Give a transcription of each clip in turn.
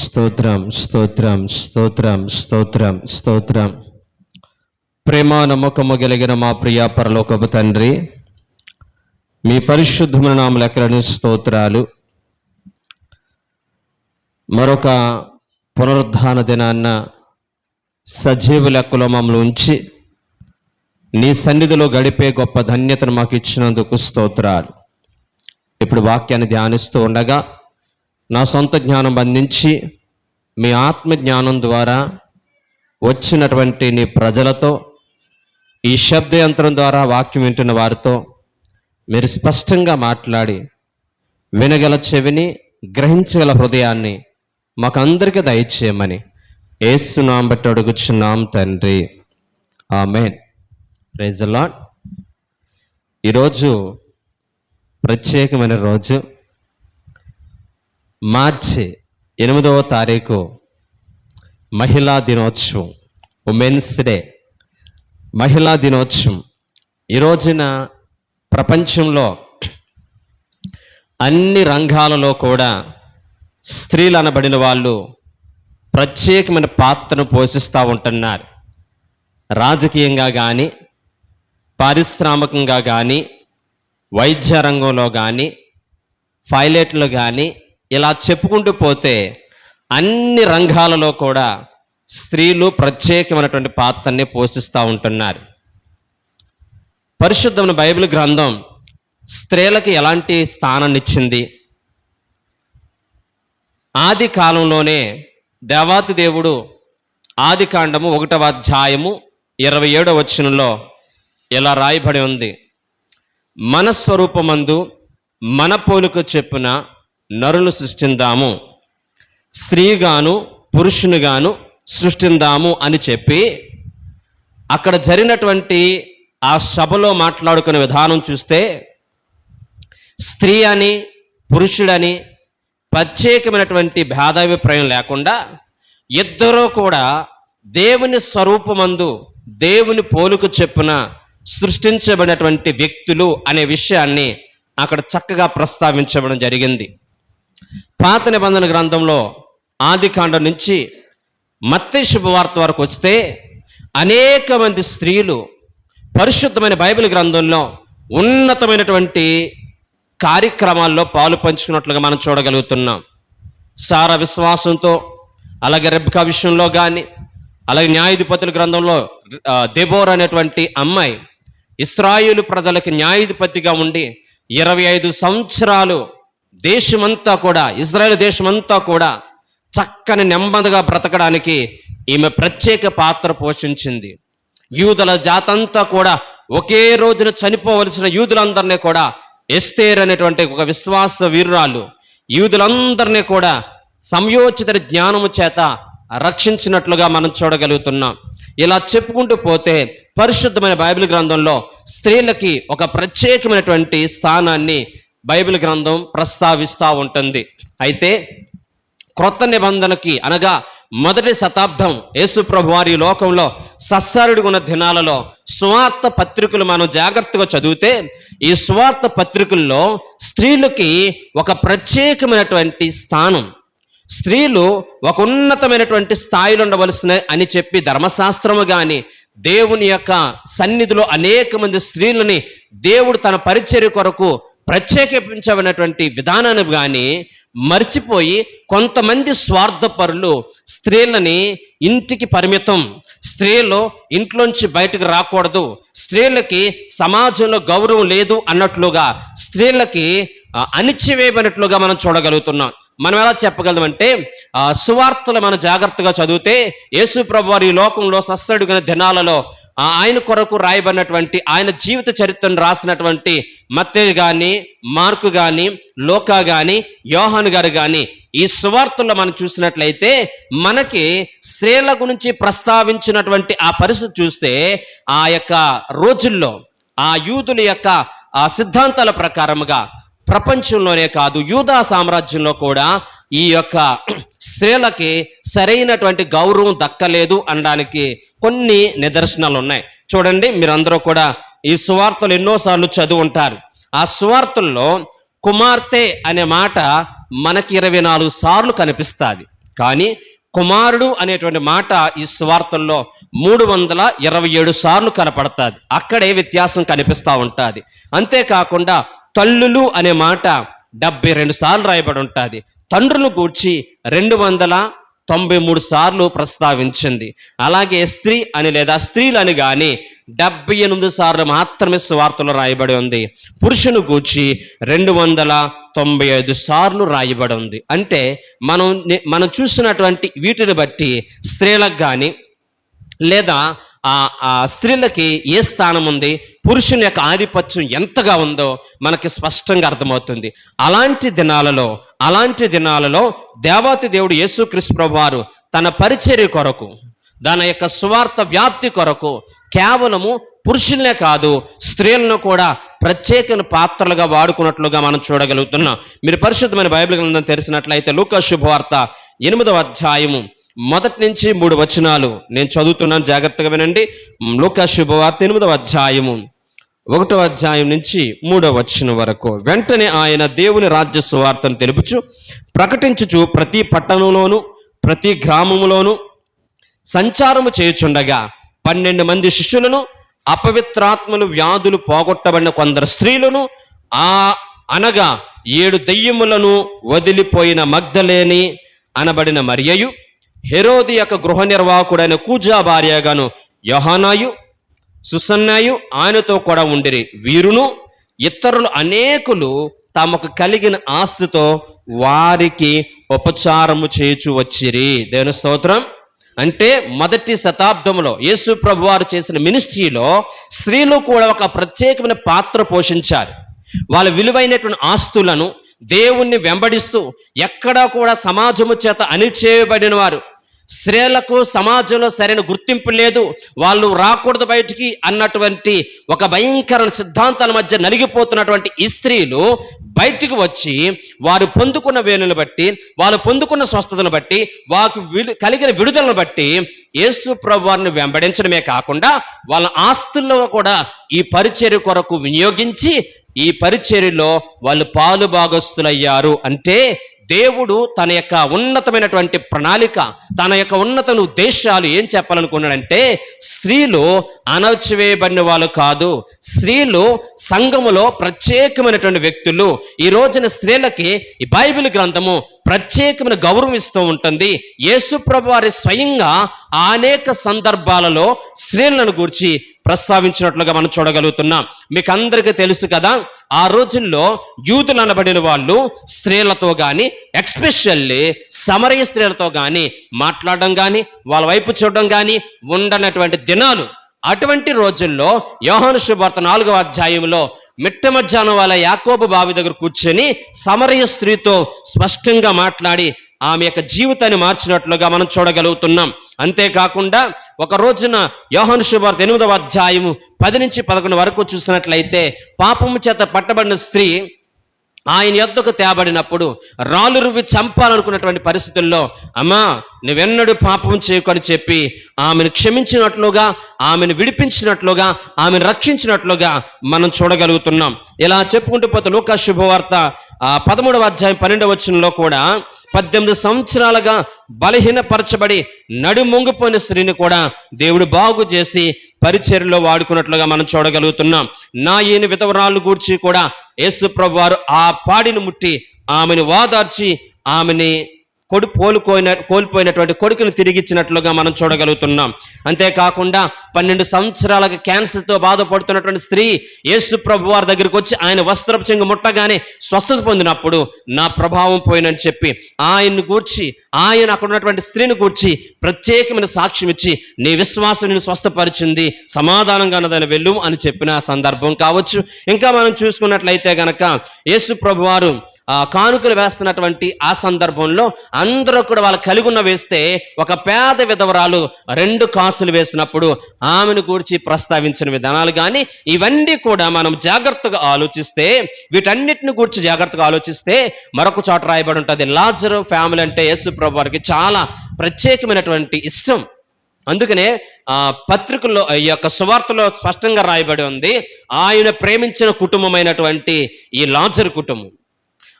స్తోత్రం స్తోత్రం స్తోత్రం స్తోత్రం స్తోత్రం. ప్రేమ నమ్మకము కలిగిన మా ప్రియ పరలోకపు తండ్రి, మీ పరిశుద్ధమైన నామములకు స్తోత్రాలు. మరొక పునరుద్ధాన దినాన్న సజీవ లెక్కలో మమ్మల్ని ఉంచి నీ సన్నిధిలో గడిపే గొప్ప ధన్యతను మాకు ఇచ్చినందుకు స్తోత్రాలు. ఇప్పుడు వాక్యాన్ని ధ్యానిస్తూ ఉండగా నా సొంత జ్ఞానం బంధించి మీ ఆత్మ జ్ఞానం ద్వారా వచ్చినటువంటి నీ ప్రజలతో, ఈ శబ్దయంత్రం ద్వారా వాక్యం వింటున్న వారితో మీరు స్పష్టంగా మాట్లాడి వినగల చెవిని, గ్రహించగల హృదయాన్ని మాకందరికీ దయచేయమని యేసు నామమున బట్టి అడుగుచున్నాం తండ్రి, ఆమేన్. Praise the lord. ఈరోజు ప్రత్యేకమైన రోజు. మార్చి 8వ తారీఖు మహిళా దినోత్సవం, ఉమెన్స్ డే, మహిళా దినోత్సవం. ఈ రోజున ప్రపంచంలో అన్ని రంగాలలో కూడా స్త్రీలు అనబడిన వాళ్ళు ప్రత్యేకమైన పాత్రను పోషిస్తూ ఉంటున్నారు. రాజకీయంగా కానీ, పారిశ్రామికంగా కానీ, వైద్య రంగంలో కానీ, పైలట్లు కానీ, ఇలా చెప్పుకుంటూ పోతే అన్ని రంగాలలో కూడా స్త్రీలు ప్రత్యేకమైనటువంటి పాత్రని పోషిస్తూ ఉంటున్నారు. పరిశుద్ధమైన బైబిల్ గ్రంథం స్త్రీలకు ఎలాంటి స్థానాన్ని ఇచ్చింది? ఆది కాలంలోనే దేవాతి దేవుడు ఆది కాండము 1వ అధ్యాయము 27వ వచనంలో ఇలా రాయబడి ఉంది: మన స్వరూపమందు మన పోలిక చొప్పున నరులు సృష్టిందాము, స్త్రీగాను పురుషునిగాను సృష్టిందాము అని చెప్పి, అక్కడ జరిగినటువంటి ఆ సభలో మాట్లాడుకునే విధానం చూస్తే స్త్రీ అని పురుషుడని ప్రత్యేకమైనటువంటి భేదాభిప్రాయం లేకుండా ఇద్దరూ కూడా దేవుని స్వరూపమందు దేవుని పోలిక చొప్పున సృష్టించబడినటువంటి వ్యక్తులు అనే విషయాన్ని అక్కడ చక్కగా ప్రస్తావించబడడం జరిగింది. పాత నిబంధన గ్రంథంలో ఆది కాండం నుంచి మత్తయి శుభవార్త వరకు వస్తే అనేక మంది స్త్రీలు పరిశుద్ధమైన బైబిల్ గ్రంథంలో ఉన్నతమైనటువంటి కార్యక్రమాల్లో పాలు పంచుకున్నట్లుగా మనం చూడగలుగుతున్నాం. సారా విశ్వాసంతో, అలాగే రెబ్కా విషయంలో కానీ, అలాగే న్యాయాధిపతుల గ్రంథంలో దెబోరా అనేటువంటి అమ్మాయి ఇశ్రాయేలు ప్రజలకి న్యాయాధిపతిగా ఉండి 25 సంవత్సరాలు దేశమంతా కూడా, ఇజ్రాయేల్ దేశమంతా కూడా చక్కని నెమ్మదిగా బ్రతకడానికి ఈమె ప్రత్యేక పాత్ర పోషించింది. యూదుల జాతంతా కూడా ఒకే రోజున చనిపోవలసిన యూదులందరినీ కూడా ఎస్తేర్ అనేటువంటి ఒక విశ్వాస వీరురాలు యూదులందరినీ కూడా సంయోచిత జ్ఞానము చేత రక్షించినట్లుగా మనం చూడగలుగుతున్నాం. ఇలా చెప్పుకుంటూ పోతే పరిశుద్ధమైన బైబిల్ గ్రంథంలో స్త్రీలకి ఒక ప్రత్యేకమైనటువంటి స్థానాన్ని బైబిల్ గ్రంథం ప్రస్తావిస్తూ ఉంటుంది. అయితే క్రొత్త నిబంధనకి అనగా మొదటి శతాబ్దం యేసు ప్రభు వారి లోకంలో సస్సారుడిగా ఉన్న దినాలలో సువార్త పత్రికలు మనం జాగ్రత్తగా చదివితే ఈ సువార్త పత్రికల్లో స్త్రీలకి ఒక ప్రత్యేకమైనటువంటి స్థానం, స్త్రీలు ఒక ఉన్నతమైనటువంటి స్థాయిలో ఉండవలసిన అని చెప్పి ధర్మశాస్త్రము కానీ, దేవుని యొక్క సన్నిధిలో అనేక మంది స్త్రీలని దేవుడు తన పరిచర్య కొరకు ప్రత్యేకించబడినటువంటి విధానాన్ని కానీ మర్చిపోయి కొంతమంది స్వార్థపరులు స్త్రీలని ఇంటికి పరిమితం, స్త్రీలు ఇంట్లోంచి బయటకు రాకూడదు, స్త్రీలకి సమాజంలో గౌరవం లేదు అన్నట్లుగా స్త్రీలకి అణిచివేయబడినట్లుగా మనం చూడగలుగుతున్నాం. మనం ఎలా చెప్పగలమంటే సువార్తలు మనం జాగ్రత్తగా చదివితే యేసు ప్రభు వారి లోకంలో సస్తడుగిన దినాలలో ఆయన కొరకు రాయబడినటువంటి ఆయన జీవిత చరిత్రను రాసినటువంటి మత్తయి కానీ, మార్కు కానీ, లూకా కానీ, యోహాను గారు కానీ ఈ సువార్తల్లో మనం చూసినట్లయితే మనకి స్త్రీల గురించి ప్రస్తావించినటువంటి ఆ పరిస్థితి చూస్తే ఆ యొక్క రోజుల్లో ఆ యూదుల యొక్క ఆ సిద్ధాంతాల ప్రకారముగా ప్రపంచంలోనే కాదు యూదా సామ్రాజ్యంలో కూడా ఈ యొక్క స్త్రీలకి సరైనటువంటి గౌరవం దక్కలేదు అనడానికి కొన్ని నిదర్శనాలు ఉన్నాయి. చూడండి, మీరందరూ కూడా ఈ సువార్తలు ఎన్నోసార్లు చదువు ఉంటారు. ఆ సువార్తల్లో కుమార్తె అనే మాట మనకి 24 సార్లు కనిపిస్తుంది. కానీ కుమారుడు అనేటువంటి మాట ఈ సువార్తల్లో 327 సార్లు కనపడుతుంది. అక్కడే వ్యత్యాసం కనిపిస్తూ ఉంటుంది. అంతేకాకుండా తల్లులు అనే మాట 72 సార్లు రాయబడి ఉంటుంది. తండ్రులు గూర్చి 293 సార్లు ప్రస్తావించింది. అలాగే స్త్రీ అని లేదా స్త్రీలు అని కానీ 78 సార్లు మాత్రమే సువార్తలో రాయబడి ఉంది. పురుషుని గూర్చి 295 సార్లు రాయబడి ఉంది. అంటే మనం చూసినటువంటి వీటిని బట్టి స్త్రీలకు కానీ లేదా స్త్రీలకి ఏ స్థానం ఉంది, పురుషుని యొక్క ఆధిపత్యం ఎంతగా ఉందో మనకి స్పష్టంగా అర్థమవుతుంది. అలాంటి దినాలలో దేవాతి దేవుడు యేసుక్రీస్తు ప్రభువారు తన పరిచర్య కొరకు, దాని యొక్క సువార్త వ్యాప్తి కొరకు కేవలము పురుషులనే కాదు స్త్రీలను కూడా ప్రత్యేక పాత్రలుగా వాడుకున్నట్లుగా మనం చూడగలుగుతున్నాం. మీరు పరిశుద్ధమైన బైబిల్ గ్రంథం తెరిచినట్లయితే లూకా శుభవార్త 8వ అధ్యాయము 1 నుంచి 3 వచనాలు నేను చదువుతున్నాను, జాగ్రత్తగా వినండి. లూకా శుభవార్త 8వ అధ్యాయము 1వ అధ్యాయం నుంచి 3వ వచనం వరకు. వెంటనే ఆయన దేవుని రాజ్య సువార్తను తెలుపుచు ప్రకటించుచు ప్రతి పట్టణంలోను ప్రతి గ్రామములోను సంచారము చేయుచుండగా 12 మంది శిష్యులను, అపవిత్రాత్మలు వ్యాధులు పోగొట్టబడిన కొందరు స్త్రీలను, అనగా 7 దెయ్యములను వదిలిపోయిన మగ్దలేని అనబడిన మరియయు, హెరోది యొక్క గృహ నిర్వాహకుడైన కూజా భార్యగాను యోహానాయు, సుసన్నాయు ఆయనతో కూడా ఉండిరి. వీరును ఇతరులు అనేకులు తమకు కలిగిన ఆస్తితో వారికి ఉపచారము చేయుచు వచ్చిరి. దేవుని స్తోత్రం. అంటే మొదటి శతాబ్దంలో యేసు ప్రభు వారు చేసిన మినిస్ట్రీలో స్త్రీలు కూడా ఒక ప్రత్యేకమైన పాత్ర పోషించారు. వాళ్ళ విలువైనటువంటి ఆస్తులను దేవుణ్ణి వెంబడిస్తూ ఎక్కడా కూడా సమాజము చేత అణిచేయబడిన వారు, స్త్రీలకు సమాజంలో సరైన గుర్తింపు లేదు, వాళ్ళు రాకూడదు బయటికి అన్నటువంటి ఒక భయంకర సిద్ధాంతాల మధ్య నలిగిపోతున్నటువంటి ఈ స్త్రీలు బయటికి వచ్చి వారు పొందుకున్న వేలును బట్టి, వాళ్ళు పొందుకున్న స్వస్థతను బట్టి, వారికి కలిగిన విడుదలను బట్టి యేసు ప్రభు వారిని వెంబడించడమే కాకుండా వాళ్ళ ఆస్తుల్లో కూడా ఈ పరిచర్య కొరకు వినియోగించి ఈ పరిచర్యలో వాళ్ళు పాలు భాగస్తులయ్యారు. అంటే దేవుడు తన యొక్క ఉన్నతమైనటువంటి ప్రణాళిక, తన యొక్క ఉన్నత ఉద్దేశాలు ఏం చెప్పాలనుకున్నాడంటే స్త్రీలు అణచివేయబడిన వాళ్ళు కాదు, స్త్రీలు సంఘములో ప్రత్యేకమైనటువంటి వ్యక్తులు. ఈ రోజున స్త్రీలకి ఈ బైబిల్ గ్రంథము ప్రత్యేకమైన గౌరవం ఇస్తూ ఉంటుంది. యేసు ప్రభు వారి స్వయంగా అనేక సందర్భాలలో స్త్రీలను గూర్చి ప్రస్తావించినట్లుగా మనం చూడగలుగుతున్నాం. మీకు అందరికీ తెలుసు కదా, ఆ రోజుల్లో యూదులు అనబడిన వాళ్ళు స్త్రీలతో కానీ, ఎక్స్పెషల్లీ సమరయ స్త్రీలతో కానీ మాట్లాడడం కానీ, వాళ్ళ వైపు చూడడం కానీ ఉండనటువంటి దినాలు. అటువంటి రోజుల్లో యోహాను శుభవార్త 4వ అధ్యాయంలో మిట్ట మధ్యాహ్నం వాళ్ళ యాకోబు బావి దగ్గర కూర్చొని సమరయ స్త్రీతో స్పష్టంగా మాట్లాడి ఆమె యొక్క జీవితాన్ని మార్చినట్లుగా మనం చూడగలుగుతున్నాం. అంతేకాకుండా ఒక రోజున యోహాను శుభవార్త 8వ అధ్యాయము 10 నుంచి 11 వరకు చూసినట్లయితే పాపము చేత పట్టబడిన స్త్రీ ఆయన యొద్దకు తేబడినప్పుడు రాళ్ళు రువ్వి చంపాలనుకున్నటువంటి పరిస్థితుల్లో, అమ్మా నువ్వెన్నడూ పాపం చేయకొని చెప్పి ఆమెను క్షమించినట్లుగా, ఆమెను విడిపించినట్లుగా, ఆమెను రక్షించినట్లుగా మనం చూడగలుగుతున్నాం. ఇలా చెప్పుకుంటూ పోతే లూకా శుభవార్త 13వ అధ్యాయం 12వ వచనంలో కూడా 18 సంవత్సరాలుగా బలహీనపరచబడి నడుమొంగిపోయిన స్త్రీని కూడా దేవుడు బాగు చేసి పరిచర్యలో వాడుకున్నట్లుగా మనం చూడగలుగుతున్నాం. నా ఈయన విధవరాళ్ళు గూర్చి కూడా యేసు ప్రభు వారు ఆ పాడిని ముట్టి ఆమెను వాదార్చి ఆమెని కోల్పోయినటువంటి కొడుకును తిరిగిచ్చినట్లుగా మనం చూడగలుగుతున్నాం. అంతేకాకుండా 12 సంవత్సరాలకు క్యాన్సర్తో బాధపడుతున్నటువంటి స్త్రీ యేసు ప్రభు వారి దగ్గరికి వచ్చి ఆయన వస్త్రపు చెంగు ముట్టగానే స్వస్థత పొందినప్పుడు నా ప్రభావం పోయినని చెప్పి ఆయన్ని గూర్చి, ఆయన అక్కడ ఉన్నటువంటి స్త్రీని గూర్చి ప్రత్యేకమైన సాక్ష్యం ఇచ్చి నీ విశ్వాసం నిన్ను స్వస్థపరిచింది, సమాధానంగా అన్నదని వెళ్ళు అని చెప్పిన సందర్భం కావచ్చు. ఇంకా మనం చూసుకున్నట్లయితే గనక యేసు ప్రభు వారు కానుకలు వేస్తున్నటువంటి ఆ సందర్భంలో అందరూ కూడా వాళ్ళు కలిగి ఉన్న వేస్తే ఒక పేద విధవరాలు 2 కాసులు వేసినప్పుడు ఆమెను గూర్చి ప్రస్తావించిన విధానాలు కానీ ఇవన్నీ కూడా మనం జాగ్రత్తగా ఆలోచిస్తే, వీటన్నిటిని గూర్చి జాగ్రత్తగా ఆలోచిస్తే మరొక చోట రాయబడి ఉంటుంది. లాజరు ఫ్యామిలీ అంటే యేసు ప్రభు వారికి చాలా ప్రత్యేకమైనటువంటి ఇష్టం. అందుకనే పత్రికల్లో ఈ యొక్క సువార్తలో స్పష్టంగా రాయబడి ఉంది, ఆయన ప్రేమించిన కుటుంబమైనటువంటి ఈ లాజరు కుటుంబం.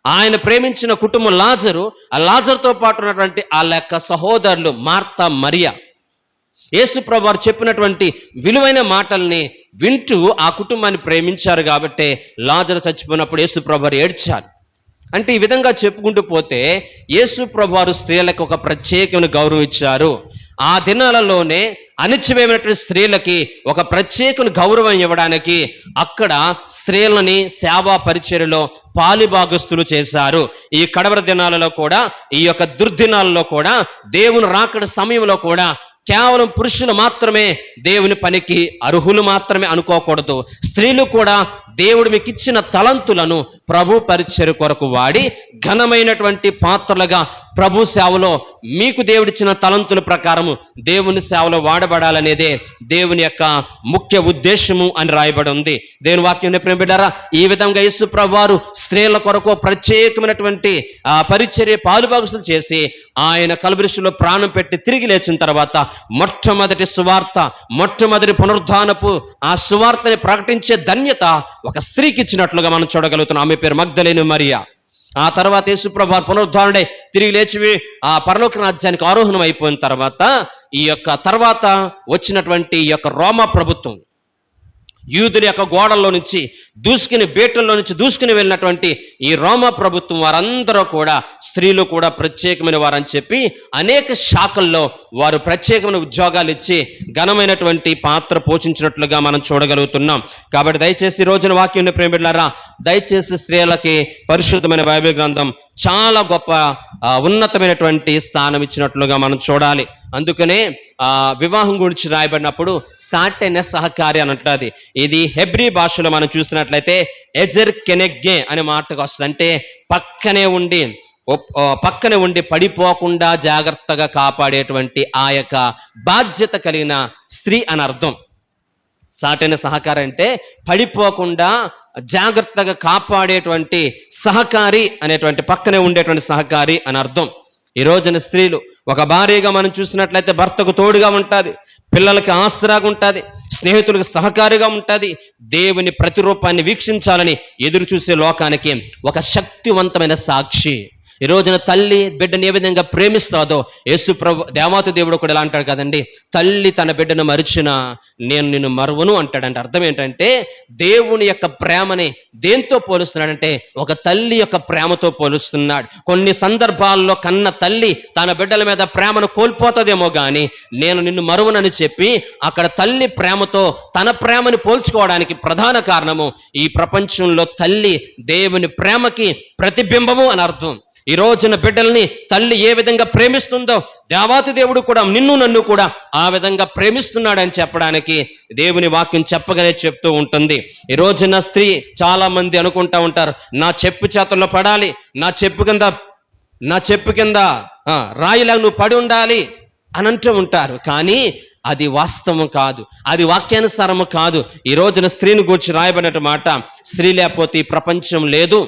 ఆయన ప్రేమించిన కుటుంబం లాజరు, ఆ లాజరుతో పాటు ఉన్నటువంటి వాళ్ళ యొక్క సహోదరులు మార్తా, మరియా. యేసు ప్రభువు వారు చెప్పినటువంటి విలువైన మాటల్ని వింటూ ఆ కుటుంబాన్ని ప్రేమించారు కాబట్టి లాజరు చచ్చిపోయినప్పుడు యేసు ప్రభువు వారు ఏడ్చారు. అంటే ఈ విధంగా చెప్పుకుంటూ పోతే యేసు ప్రభువు వారు స్త్రీలకు ఒక ప్రత్యేకమైన గౌరవం ఇచ్చారు. ఆ దినాలలోనే అణచివేయబడినటువంటి స్త్రీలకి ఒక ప్రత్యేకమైన గౌరవం ఇవ్వడానికి అక్కడ స్త్రీలని సేవా పరిచర్యలో పాలిభాగస్తులు చేశారు. ఈ కడవర దినాలలో కూడా, ఈ యొక్క దుర్దినాలలో కూడా, దేవుని రాకడ సమయంలో కూడా కేవలం పురుషులు మాత్రమే దేవుని పనికి అర్హులు మాత్రమే అనుకోకూడదు. స్త్రీలు కూడా దేవుడు మీకు ఇచ్చిన తలంతులను ప్రభు పరిచర్య కొరకు వాడి ఘనమైనటువంటి పాత్రలుగా ప్రభు సేవలో మీకు దేవుడిచ్చిన తలంతుల ప్రకారము దేవుని సేవలో వాడబడాలనేదే దేవుని యొక్క ముఖ్య ఉద్దేశము అని రాయబడి ఉంది. దేవుని వాక్యం ప్రేమ బిడ్డారా, ఈ విధంగా యేసు ప్రభు వారు స్త్రీల కొరకు ప్రత్యేకమైనటువంటి పరిచర్య పాలుభాగస్తులు చేసి ఆయన కల్వరిలో ప్రాణం పెట్టి తిరిగి లేచిన తర్వాత మొట్టమొదటి సువార్త, మొట్టమొదటి పునరుద్ధానపు ఆ సువార్తని ప్రకటించే ధన్యత ఒక స్త్రీకి ఇచ్చినట్లుగా మనం చూడగలుగుతున్నాం. ఆమె పేరు మగ్దలేను మరియా. ఆ తర్వాత యేసు ప్రభు పునరుద్ధారణై తిరిగి లేచి ఆ పరలోక రాజ్యానికి ఆరోహణం అయిపోయిన తర్వాత ఈ యొక్క తర్వాత వచ్చినటువంటి ఈ యొక్క రోమా ప్రభుత్వం, యూదుల యొక్క గోడల్లో నుంచి బేటల్లో నుంచి దూసుకుని వెళ్ళినటువంటి ఈ రోమా ప్రభుత్వం వారందరూ కూడా స్త్రీలు కూడా ప్రత్యేకమైన వారని చెప్పి అనేక శాఖల్లో వారు ప్రత్యేకమైన ఉద్యోగాలు ఇచ్చి ఘనమైనటువంటి పాత్ర పోషించినట్లుగా మనం చూడగలుగుతున్నాం. కాబట్టి దయచేసి ఈ రోజున వాక్యం ప్రేమ బిడ్డలారా, దయచేసి స్త్రీలకి పరిశుద్ధమైన బైబిల్ గ్రంథం చాలా గొప్ప ఉన్నతమైనటువంటి స్థానం ఇచ్చినట్లుగా మనం చూడాలి. అందుకనే వివాహం గురించి రాయబడినప్పుడు సాటైన సహకారి అని అంటుంది. ఇది హెబ్రీ భాషలో మనం చూసినట్లయితే ఎజర్ కెనెగ్గే అనే మాటకు వస్తుంది. అంటే పక్కనే ఉండి పడిపోకుండా జాగ్రత్తగా కాపాడేటువంటి ఆ యొక్క బాధ్యత కలిగిన స్త్రీ అని అర్థం. సాటైన సహకారి అంటే పడిపోకుండా జాగ్రత్తగా కాపాడేటువంటి సహకారి అనేటువంటి, పక్కనే ఉండేటువంటి సహకారి అని అర్థం. ఈ రోజున స్త్రీలు ఒక భార్యగా మనం చూసినట్లయితే భర్తకు తోడుగా ఉంటుంది, పిల్లలకి ఆసరాగా ఉంటుంది, స్నేహితులకు సహకారిగా ఉంటుంది, దేవుని ప్రతిరూపాన్ని వీక్షించాలని ఎదురు చూసే లోకానికి ఒక శక్తివంతమైన సాక్షి. ఈ రోజున తల్లి బిడ్డను ఏ విధంగా ప్రేమిస్తాదో యేసు ప్రభు దేవాతి దేవుడు కూడా ఎలా అంటాడు కదండి, తల్లి తన బిడ్డను మరిచినా నేను నిన్ను మరువను అంటాడంటే అర్థం ఏంటంటే దేవుని యొక్క ప్రేమని దేంతో పోలుస్తున్నాడంటే ఒక తల్లి యొక్క ప్రేమతో పోలుస్తున్నాడు. కొన్ని సందర్భాల్లో కన్న తల్లి తన బిడ్డల మీద ప్రేమను కోల్పోతుందేమో కానీ నేను నిన్ను మరువనని చెప్పి అక్కడ తల్లి ప్రేమతో తన ప్రేమని పోల్చుకోవడానికి ప్రధాన కారణము ఈ ప్రపంచంలో తల్లి దేవుని ప్రేమకి ప్రతిబింబము అని అర్థం. ఈ రోజున బిడ్డల్ని తల్లి ఏ విధంగా ప్రేమిస్తుందో దేవాతి దేవుడు కూడా నిన్ను నన్ను కూడా ఆ విధంగా ప్రేమిస్తున్నాడని చెప్పడానికి దేవుని వాక్యం చెప్పగానే చెప్తూ ఉంటుంది. ఈ రోజున స్త్రీ చాలా మంది అనుకుంటా ఉంటారు, నా చెప్పు చేతుల్లో పడాలి, నా చెప్పు కింద రాయిలా నువ్వు పడి ఉండాలి అని అంటూ ఉంటారు. కానీ అది వాస్తవం కాదు, అది వాక్యానుసారము కాదు. ఈ రోజున స్త్రీని గూర్చి రాయబడిన మాట, స్త్రీ లేకపోతే ఈ ప్రపంచం లేదు,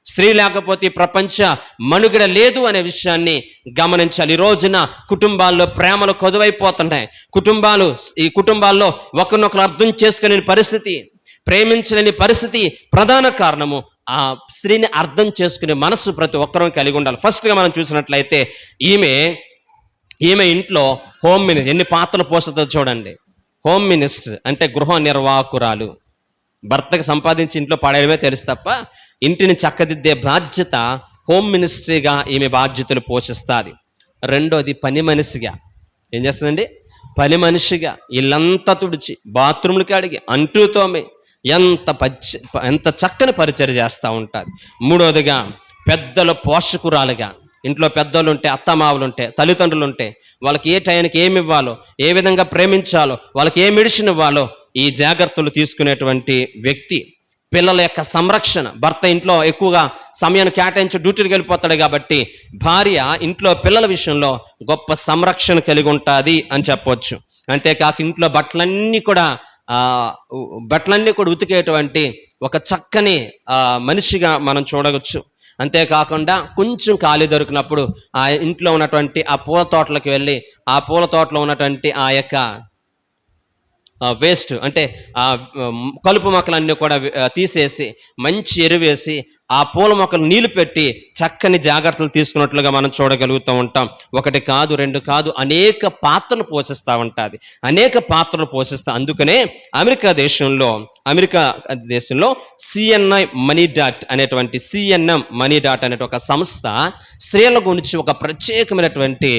స్త్రీ లేకపోతే ప్రపంచ మనుగడ లేదు అనే విషయాన్ని గమనించాలి. ఈ రోజున కుటుంబాల్లో ప్రేమలు కొదువైపోతున్నాయి. ఈ కుటుంబాల్లో ఒకరినొకరు అర్థం చేసుకునే పరిస్థితి, ప్రేమించలేని పరిస్థితి ప్రధాన కారణము ఆ స్త్రీని అర్థం చేసుకునే మనసు ప్రతి ఒక్కరూ కలిగి ఉండాలి. ఫస్ట్గా మనం చూసినట్లయితే ఈమె ఇంట్లో హోమ్ మినిస్టర్, ఎన్ని పాత్రలు పోస్తుందో చూడండి. హోమ్ మినిస్టర్ అంటే గృహ నిర్వాహకురాలు. భర్తకు సంపాదించి ఇంట్లో పడేయడమే తెలుసు తప్ప ఇంటిని చక్కదిద్దే బాధ్యత హోమ్ మినిస్ట్రీగా ఈమె బాధ్యతలు పోషిస్తుంది. రెండోది పని మనిషిగా ఏం చేస్తుందండి, పని మనిషిగా ఇల్లంతా తుడిచి బాత్రూమ్లకి అడిగి అంటూ తోమి ఎంత చక్కని పరిచర్య చేస్తూ ఉంటుంది. మూడోదిగా పెద్దల పోషకురాలుగా, ఇంట్లో పెద్దోళ్ళు ఉంటే, అత్తమావులు ఉంటే, తల్లిదండ్రులు ఉంటే వాళ్ళకి ఏ టైంకి ఏమి ఇవ్వాలో, ఏ విధంగా ప్రేమించాలో, వాళ్ళకి ఏ మెడిసిన్ ఇవ్వాలో ఈ జాగ్రత్తలు తీసుకునేటువంటి వ్యక్తి. పిల్లల యొక్క సంరక్షణ, భర్త ఇంట్లో ఎక్కువగా సమయాన్ని కేటాయించి డ్యూటీకి వెళ్ళిపోతాడు కాబట్టి భార్య ఇంట్లో పిల్లల విషయంలో గొప్ప సంరక్షణ కలిగి ఉంటుంది అని చెప్పవచ్చు. అంతేకాక ఇంట్లో బట్టలన్నీ కూడా ఉతికేటువంటి ఒక చక్కని మనిషిగా మనం చూడవచ్చు. అంతేకాకుండా కొంచెం ఖాళీ దొరికినప్పుడు ఆ ఇంట్లో ఉన్నటువంటి ఆ పూల తోటలకు వెళ్ళి ఆ పూల తోటలో ఉన్నటువంటి ఆ యొక్క వేస్ట్ అంటే కలుపు మొక్కలన్నీ కూడా తీసేసి మంచి ఎరువేసి ఆ పూల మొక్కలు నీళ్లు పెట్టి చక్కని జాగ్రత్తలు తీసుకున్నట్లుగా మనం చూడగలుగుతూ ఉంటాం. ఒకటి కాదు, రెండు కాదు, అనేక పాత్రలు పోషిస్తూ ఉంటుంది, అనేక పాత్రలు పోషిస్తా. అందుకనే అమెరికా దేశంలో సిఎన్ఐ మనీ డాట్ అనేటువంటి సిఎన్ఎం మనీ డాట్ అనే ఒక సంస్థ స్త్రీల గురించి ఒక ప్రత్యేకమైనటువంటి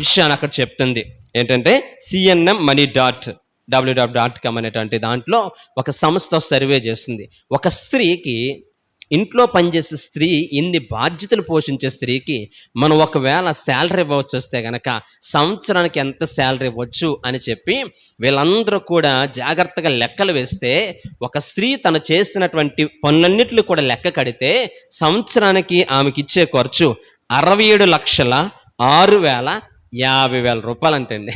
విషయాన్ని అక్కడ చెప్తుంది. ఏంటంటే సిఎన్ఎం మనీ డాట్ www.com అనేటువంటి దాంట్లో ఒక సంస్థ సర్వే చేస్తుంది. ఒక స్త్రీకి, ఇంట్లో పనిచేసే స్త్రీ, ఇన్ని బాధ్యతలు పోషించే స్త్రీకి మనం ఒకవేళ శాలరీ ఇవ్వచ్చు వస్తే కనుక సంవత్సరానికి ఎంత శాలరీ ఇవ్వచ్చు అని చెప్పి వీళ్ళందరూ కూడా జాగ్రత్తగా లెక్కలు వేస్తే, ఒక స్త్రీ తను చేసినటువంటి పనులన్నిట్లు కూడా లెక్క కడితే సంవత్సరానికి ఆమెకి ఇచ్చే ఖర్చు 67,06,50,000 రూపాయలు అంటండి.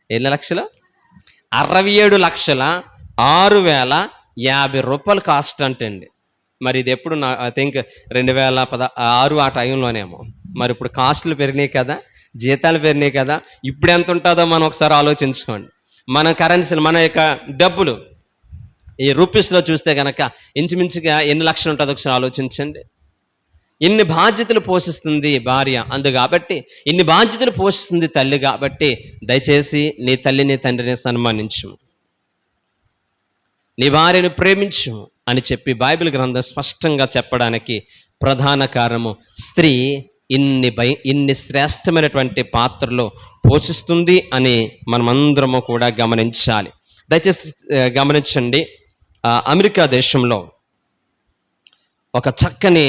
ఎన్ని లక్షలు? 67,06,50,000 రూపాయలు కాస్ట్ అంటండి. మరి ఇది ఎప్పుడు ఐ థింక్ 2016 ఆ టైంలోనేమో. మరి ఇప్పుడు కాస్టులు పెరిగినాయి కదా, జీతాలు పెరిగినాయి కదా, ఇప్పుడు ఎంత ఉంటుందో మనం ఒకసారి ఆలోచించుకోండి. మన కరెన్సీలు, మన యొక్క డబ్బులు ఈ రూపీస్లో చూస్తే కనుక ఇంచుమించుగా ఎన్ని లక్షలు ఉంటుందో ఒకసారి ఆలోచించండి. ఇన్ని బాధ్యతలు పోషిస్తుంది భార్య, కాబట్టి ఇన్ని బాధ్యతలు పోషిస్తుంది తల్లి, కాబట్టి దయచేసి నీ తల్లిని తండ్రిని సన్మానించు, నీ భార్యను ప్రేమించు అని చెప్పి బైబిల్ గ్రంథం స్పష్టంగా చెప్పడానికి ప్రధాన కారణము స్త్రీ ఇన్ని శ్రేష్టమైనటువంటి పాత్రలు పోషిస్తుంది అని మనమందరము కూడా గమనించాలి. దయచేసి గమనించండి, అమెరికా దేశంలో ఒక చక్కని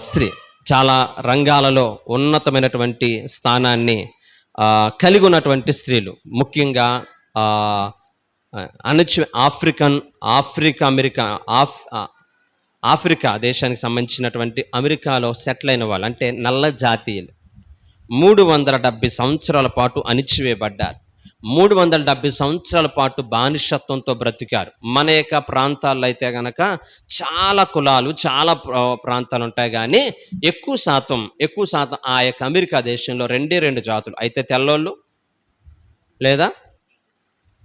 స్త్రీ చాలా రంగాలలో ఉన్నతమైనటువంటి స్థానాన్ని కలిగి ఉన్నటువంటి స్త్రీలు, ముఖ్యంగా ఆఫ్రికా దేశానికి సంబంధించినటువంటి అమెరికాలో సెటిల్ అయిన వాళ్ళు, అంటే నల్ల జాతీయులు 370 సంవత్సరాల పాటు అణిచివేయబడ్డారు. 370 సంవత్సరాల పాటు బానిసత్వంతో బ్రతికారు. మన యొక్క ప్రాంతాల్లో అయితే కనుక చాలా కులాలు, చాలా ప్రాంతాలు ఉంటాయి, కానీ ఎక్కువ శాతం ఆ యొక్క అమెరికా దేశంలో 2 జాతులు, అయితే తెల్లోళ్ళు లేదా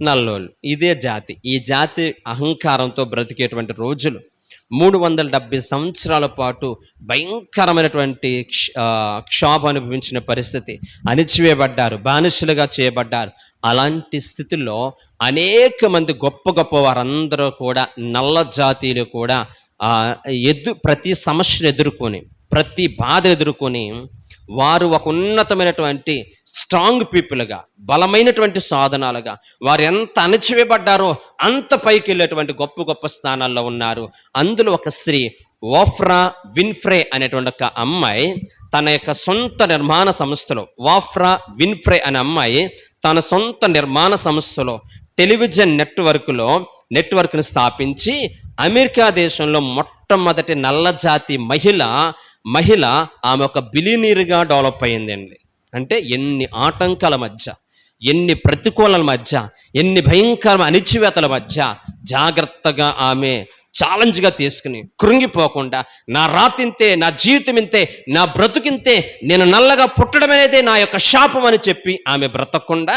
నల్లోళ్ళు. ఇదే జాతి. ఈ జాతి అహంకారంతో బ్రతికేటువంటి రోజులు. 370 సంవత్సరాల పాటు భయంకరమైనటువంటి క్షోభ అనుభవించిన పరిస్థితి, అణిచివేయబడ్డారు, బానిసలుగా చేయబడ్డారు. అలాంటి స్థితిలో అనేక మంది గొప్ప గొప్ప వారందరూ కూడా, నల్ల జాతీయులు కూడా ప్రతి సమస్యను ఎదుర్కొని, ప్రతి బాధను ఎదుర్కొని, వారు ఒక ఉన్నతమైనటువంటి స్ట్రాంగ్ పీపుల్గా, బలమైనటువంటి సాధనాలుగా, వారు ఎంత అణచివేయబడ్డారో అంత పైకి వెళ్ళేటువంటి గొప్ప గొప్ప స్థానాల్లో ఉన్నారు. అందులో ఒక స్త్రీ ఓఫ్రా విన్ఫ్రే అనేటువంటి ఒక అమ్మాయి తన యొక్క సొంత నిర్మాణ సంస్థలో, ఓఫ్రా విన్ఫ్రే అనే అమ్మాయి తన సొంత నిర్మాణ సంస్థలో టెలివిజన్ నెట్వర్క్ను స్థాపించి అమెరికా దేశంలో మొట్టమొదటి నల్ల జాతి మహిళ ఆమె ఒక బిలియనీర్గా డెవలప్ అయ్యిందండి. అంటే ఎన్ని ఆటంకాల మధ్య, ఎన్ని ప్రతికూలల మధ్య, ఎన్ని భయంకర అణిచివేతల మధ్య జాగ్రత్తగా ఆమె ఛాలెంజ్గా తీసుకుని కృంగిపోకుండా, నా రాతింతే, నా జీవితం ఇంతే, నా బ్రతుకింతే, నేను నల్లగా పుట్టడం అనేదే నా యొక్క శాపం అని చెప్పి ఆమె బ్రతకకుండా,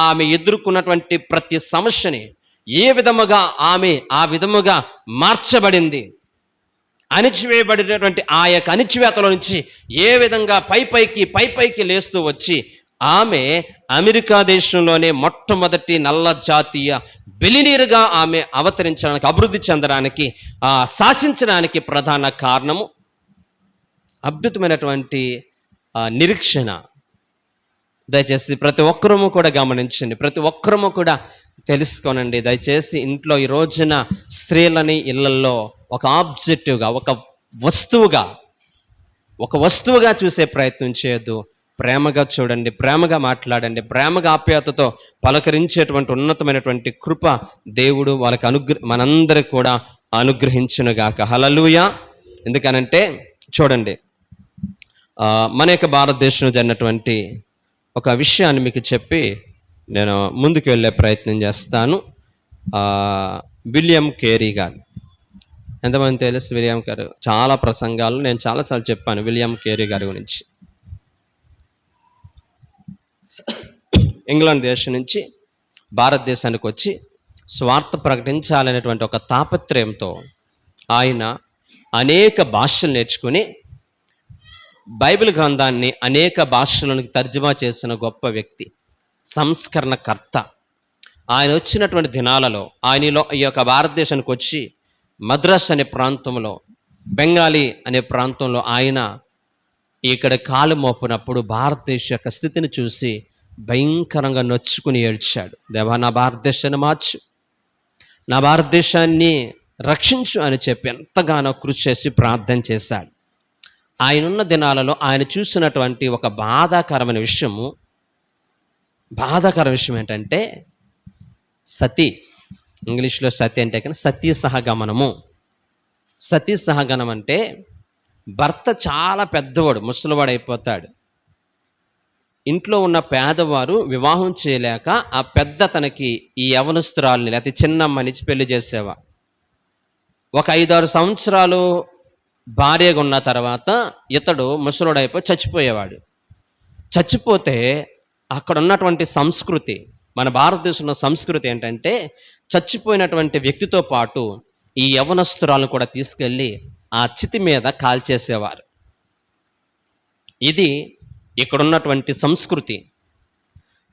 ఆమె ఎదుర్కొన్నటువంటి ప్రతి సమస్యని ఏ విధముగా ఆమె ఆ విధముగా మార్చబడింది, అణిచివేయబడినటువంటి ఆ యొక్క అణిచివేతలో నుంచి ఏ విధంగా పైపైకి లేస్తూ వచ్చి ఆమె అమెరికా దేశంలోనే మొట్టమొదటి నల్ల జాతీయ బిలినీరుగా ఆమె అవతరించడానికి, అభివృద్ధి చెందడానికి, శాసించడానికి ప్రధాన కారణము అద్భుతమైనటువంటి నిరీక్షణ. దయచేసి ప్రతి ఒక్కరము కూడా గమనించండి, ప్రతి ఒక్కరము కూడా తెలుసుకోనండి. దయచేసి ఇంట్లో ఈ రోజున స్త్రీలని ఇళ్లల్లో ఒక ఆబ్జెక్టివ్గా, ఒక వస్తువుగా చూసే ప్రయత్నం చేయొద్దు. ప్రేమగా చూడండి, ప్రేమగా మాట్లాడండి, ప్రేమగా ఆప్యాయతతో పలకరించేటువంటి ఉన్నతమైనటువంటి కృప దేవుడు వాళ్ళకి మనందరికి కూడా అనుగ్రహించునుగాక. హల్లెలూయా. ఎందుకనంటే చూడండి, మన యొక్క భారతదేశంలో జరిగినటువంటి ఒక విషయాన్ని మీకు చెప్పి నేను ముందుకు వెళ్ళే ప్రయత్నం చేస్తాను. విలియం కేరీ గారు, ఎంతమంది తెలుసు? విలియం గారు చాలా ప్రసంగాలు నేను చాలాసార్లు చెప్పాను విలియం కేరీ గారి గురించి. ఇంగ్లాండ్ దేశం నుంచి భారతదేశానికి వచ్చి స్వార్థ ప్రకటించాలనేటువంటి ఒక తాపత్రయంతో ఆయన అనేక భాషలు నేర్చుకుని బైబిల్ గ్రంథాన్ని అనేక భాషలకు తర్జుమా చేసిన గొప్ప వ్యక్తి, సంస్కరణకర్త. ఆయన వచ్చినటువంటి దినాలలో ఆయనలో ఈ యొక్క భారతదేశానికి వచ్చి మద్రాస్ అనే ప్రాంతంలో, బెంగాలీ అనే ప్రాంతంలో ఆయన ఇక్కడ కాలు మోపినప్పుడు భారతదేశ యొక్క స్థితిని చూసి భయంకరంగా నొచ్చుకుని ఏడ్చాడు. దేవా, నా భారతదేశాన్ని మార్చు, నా భారతదేశాన్ని రక్షించు అని చెప్పి ఎంతగానో కృషి చేసి ప్రార్థన చేశాడు. ఆయనున్న దినాలలో ఆయన చూసినటువంటి ఒక బాధాకరమైన విషయం ఏంటంటే సతీ, ఇంగ్లీష్లో సతీ అంటే కానీ సతీ సహగమనము. సతీ సహగమనం అంటే భర్త చాలా పెద్దవాడు, ముసలివాడు అయిపోతాడు. ఇంట్లో ఉన్న పేదవారు వివాహం చేయలేక ఆ పెద్ద తనకి ఈ యవనస్తురాల్ని లేకపోతే చిన్నమ్మనిచ్చి పెళ్లి చేసేవారు. ఒక 5-6 సంవత్సరాలు భార్యగా ఉన్న తర్వాత ఇతడు ముసలుడైపోయి చచ్చిపోయేవాడు. చచ్చిపోతే అక్కడ ఉన్నటువంటి సంస్కృతి, మన భారతదేశంలో సంస్కృతి ఏంటంటే చచ్చిపోయినటువంటి వ్యక్తితో పాటు ఈ యవనస్తురాలను కూడా తీసుకెళ్ళి ఆ చితి మీద కాల్చేసేవారు. ఇది ఇక్కడ ఉన్నటువంటి సంస్కృతి.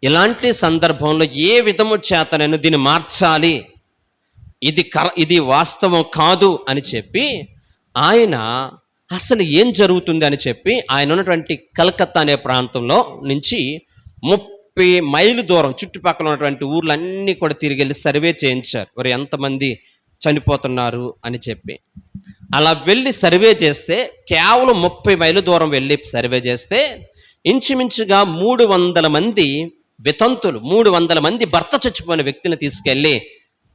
ఇలాంటి సందర్భంలో ఏ విధము చేత నేను దీన్ని మార్చాలి, ఇది వాస్తవం కాదు అని చెప్పి ఆయన అసలు ఏం జరుగుతుంది అని చెప్పి ఆయన ఉన్నటువంటి కలకత్తా అనే ప్రాంతంలో నుంచి 30 మైళ్ళు దూరం చుట్టుపక్కల ఉన్నటువంటి ఊర్లన్నీ కూడా తిరిగి వెళ్ళి సర్వే చేయించారు, మరి ఎంతమంది చనిపోతున్నారు అని చెప్పి. అలా వెళ్ళి సర్వే చేస్తే కేవలం 30 మైళ్ళ దూరం వెళ్ళి సర్వే చేస్తే ఇంచుమించుగా 300 మంది వితంతులు, 300 మంది భర్త చచ్చిపోయిన వ్యక్తిని తీసుకెళ్ళి